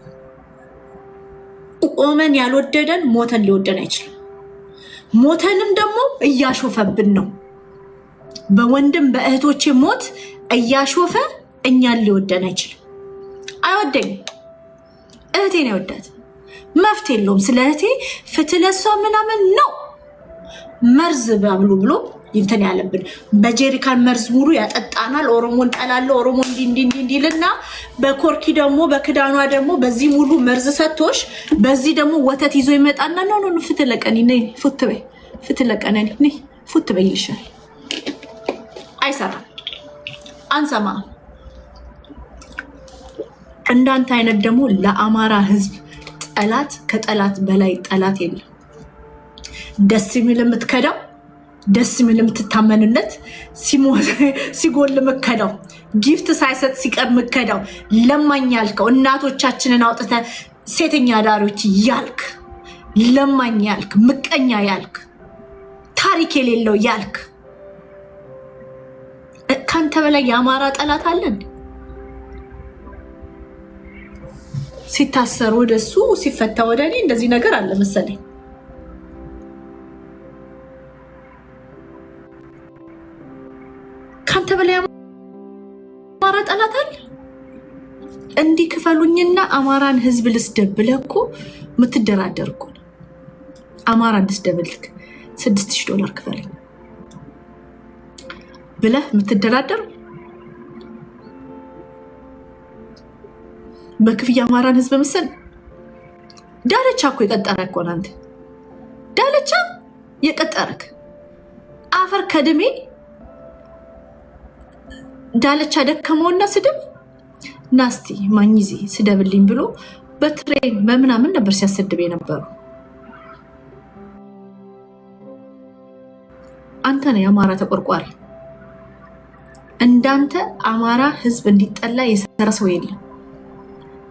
ቆመን ያልወደደን ሞተን ሊወደን አይችልም። ሞተንም ደግሞ እያሾፈብን ነው። በወንድም በእህቶቼ ሞት እያሾፈ እኛን ሊወደን አይችልም። አይወደኝም። እህቴን አይወዳት። መፍትሄ የለውም። ስለ እህቴ ፍትህ ለሷ ምናምን ነው። መርዝ ባብሉ ብሎ እንትን ያለብን በጀሪካን መርዝ ሙሉ ያጠጣናል። ኦሮሞን ጠላለሁ ኦሮሞ እንዲልና በኮርኪ ደግሞ በክዳኗ ደግሞ በዚህ ሙሉ መርዝ ሰጥቶሽ በዚህ ደግሞ ወተት ይዞ ይመጣና ነው ፍትህ ለቀኒ ነይ ፉት በይ ፍትህ ለቀኒ ነይ ፉት በይ ይልሻል። አይሰራም። አንሰማ። እንዳንተ አይነት ደግሞ ለአማራ ህዝብ ጠላት ከጠላት በላይ ጠላት የለም። ደስ የሚል የምትከዳው ደስ የሚል የምትታመንነት ሲጎል የምትከዳው ጊፍት ሳይሰጥ ሲቀር የምትከዳው ለማኝ ያልከው እናቶቻችንን አውጥተ ሴተኛ ዳሪዎች ያልክ ለማኝ ያልክ ምቀኛ ያልክ ታሪክ የሌለው ያልክ ካንተ በላይ የአማራ ጠላት አለን። ሲታሰር ወደሱ ሲፈታ ወደ እኔ እንደዚህ ነገር አለ መሰለኝ። ካንተ በላይ አማራ ጠላት አለ። እንዲህ ክፈሉኝና አማራን ህዝብ ልስደብ ብለህ እኮ የምትደራደር እኮ ነው። አማራ ልስደብልክ $6000 ክፈልኝ ብለህ የምትደራደር በክፍያ አማራን ህዝብ ምስል ዳለቻ እኮ የቀጠረክ እኮ ናንተ ዳለቻ የቀጠረክ አፈር ከድሜ ዳለቻ ደከመውና ስድብ ናስቲ ማኝዚ ስደብልኝ ብሎ በትሬን በምናምን ነበር ሲያሰድብ የነበሩ። አንተ ነህ የአማራ ተቆርቋሪ። እንዳንተ አማራ ህዝብ እንዲጠላ የሰራ ሰው የለም።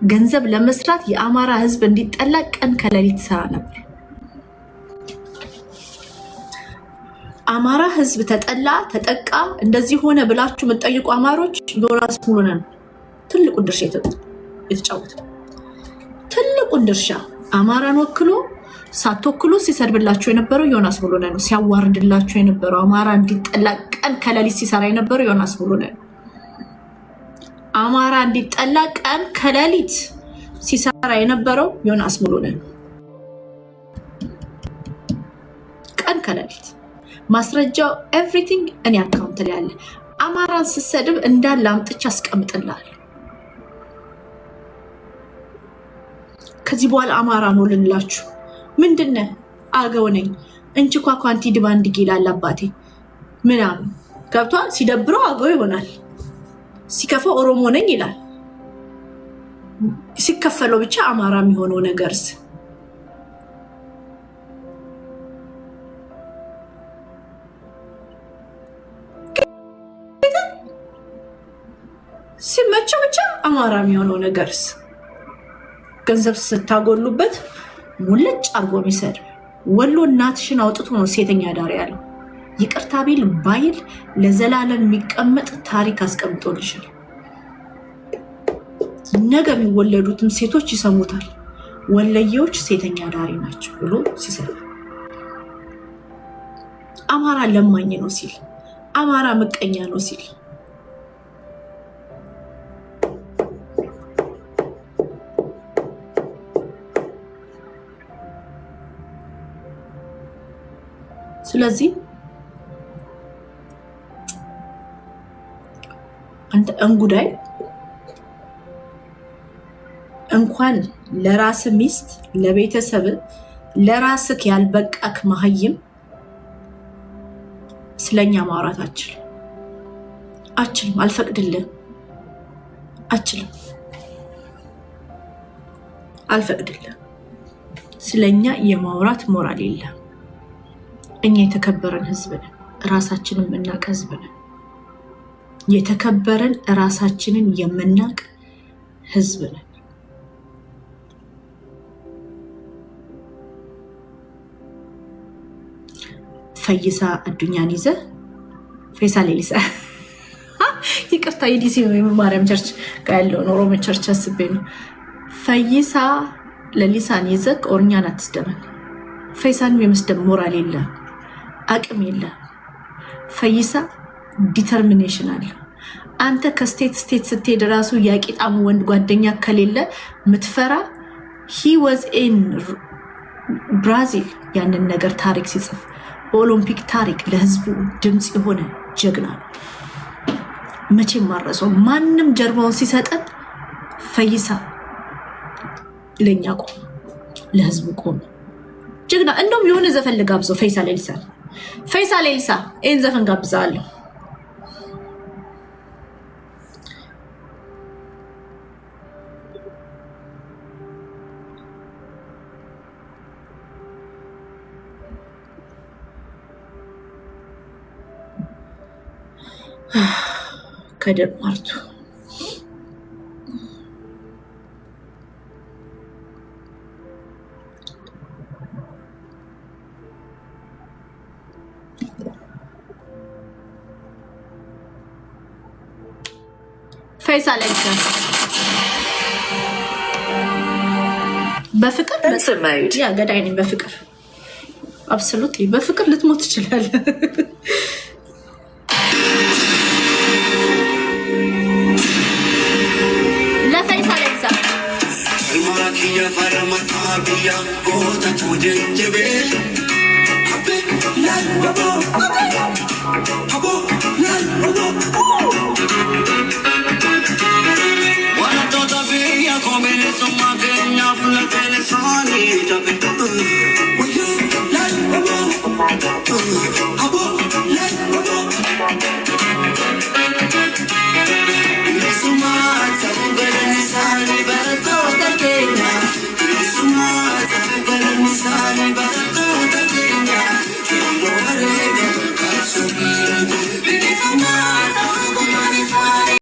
ገንዘብ ለመስራት የአማራ ህዝብ እንዲጠላ ቀን ከሌሊት ሰራ ነበር። አማራ ህዝብ ተጠላ ተጠቃ እንደዚህ ሆነ ብላችሁ የምትጠይቁ አማሮች ዮናስ ሙሉነህ ትልቁን ድርሻ የተጫወተ ትልቁን ድርሻ አማራን ወክሎ ሳትወክሉ ሲሰድብላችሁ የነበረው ዮናስ ሙሉነህ ነው። ሲያዋርድላችሁ የነበረው አማራ እንዲጠላ ቀን ከሌሊት ሲሰራ የነበረው ዮናስ ሙሉነህ ነው። አማራ እንዲጠላ ቀን ከሌሊት ሲሰራ የነበረው ዮናስ ሙሉነህ ነው። ቀን ከሌሊት ማስረጃው ኤቭሪቲንግ እኔ አካውንት ላይ አለ። አማራን ስሰድብ እንዳለ አምጥቼ አስቀምጥልሃለሁ። ከዚህ በኋላ አማራ ነው ልላችሁ ምንድነው? አገው ነኝ እንጂ ኳኳንቲ ድባንድ ይላል አባቴ ምናምን ገብቷል። ሲደብረው አገው ይሆናል፣ ሲከፋው ኦሮሞ ነኝ ይላል። ሲከፈለው ብቻ አማራ የሚሆነው ነገርስ ብቻ አማራ የሚሆነው ነገርስ ገንዘብ ስታጎሉበት ሙልጭ አርጎ የሚሰድ ወሎ እናትሽን አውጥቶ ነው ሴተኛ ዳር ያለው። ይቅርታ ቢል ባይል ለዘላለም የሚቀመጥ ታሪክ አስቀምጦልሻል። ነገ የሚወለዱትም ሴቶች ይሰሙታል። ወለየዎች ሴተኛ ዳሪ ናቸው ብሎ ሲሰራ አማራ ለማኝ ነው ሲል፣ አማራ ምቀኛ ነው ሲል ስለዚህ አንተ እንጉዳይ እንኳን ለራስ ሚስት ለቤተሰብ ለራስክ ያልበቃክ መሀይም ስለኛ ማውራት አችልም አልፈቅድልህ አልፈቅድልህ ስለኛ የማውራት ሞራል የለም። እኛ የተከበረን ህዝብ ነን። ራሳችንን የምናቅ ህዝብ ነን። የተከበረን ራሳችንን የምናቅ ህዝብ ነን። ፈይሳ አዱኛን ይዘ ፈይሳ ሌሊሳ ይቅርታ የዲሲ ማርያም ቸርች ጋር ያለውን ኦሮሞ ቸርች አስቤ ነው። ፈይሳ ለሊሳን ይዘህ ኦርኛን አትስደመን። ፈይሳንም የመስደብ ሞራል የለም፣ አቅም የለም። ፈይሳ ዲተርሚኔሽን አለ። አንተ ከስቴት ስቴት ስትሄድ ራሱ ያቂጣሙ ወንድ ጓደኛ ከሌለ ምትፈራ ሂ ዋዝ ኢን ብራዚል ያንን ነገር ታሪክ ሲጽፍ በኦሎምፒክ ታሪክ ለህዝቡ ድምፅ የሆነ ጀግና ነው። መቼም ማረሰው ማንም ጀርባውን ሲሰጠን ፈይሳ ለኛ ቆም፣ ለህዝቡ ቆም ጀግና። እንደውም የሆነ ዘፈን ልጋብዘው ፈይሳ ሌሊሳ ይህን ዘፈን ጋብዛለሁ። ከደር ማርቱ ፈይሳ ሌሊሳ በፍቅር ያ ገዳይ ነኝ። በፍቅር አብሶሉትሊ በፍቅር ልትሞት ትችላለህ።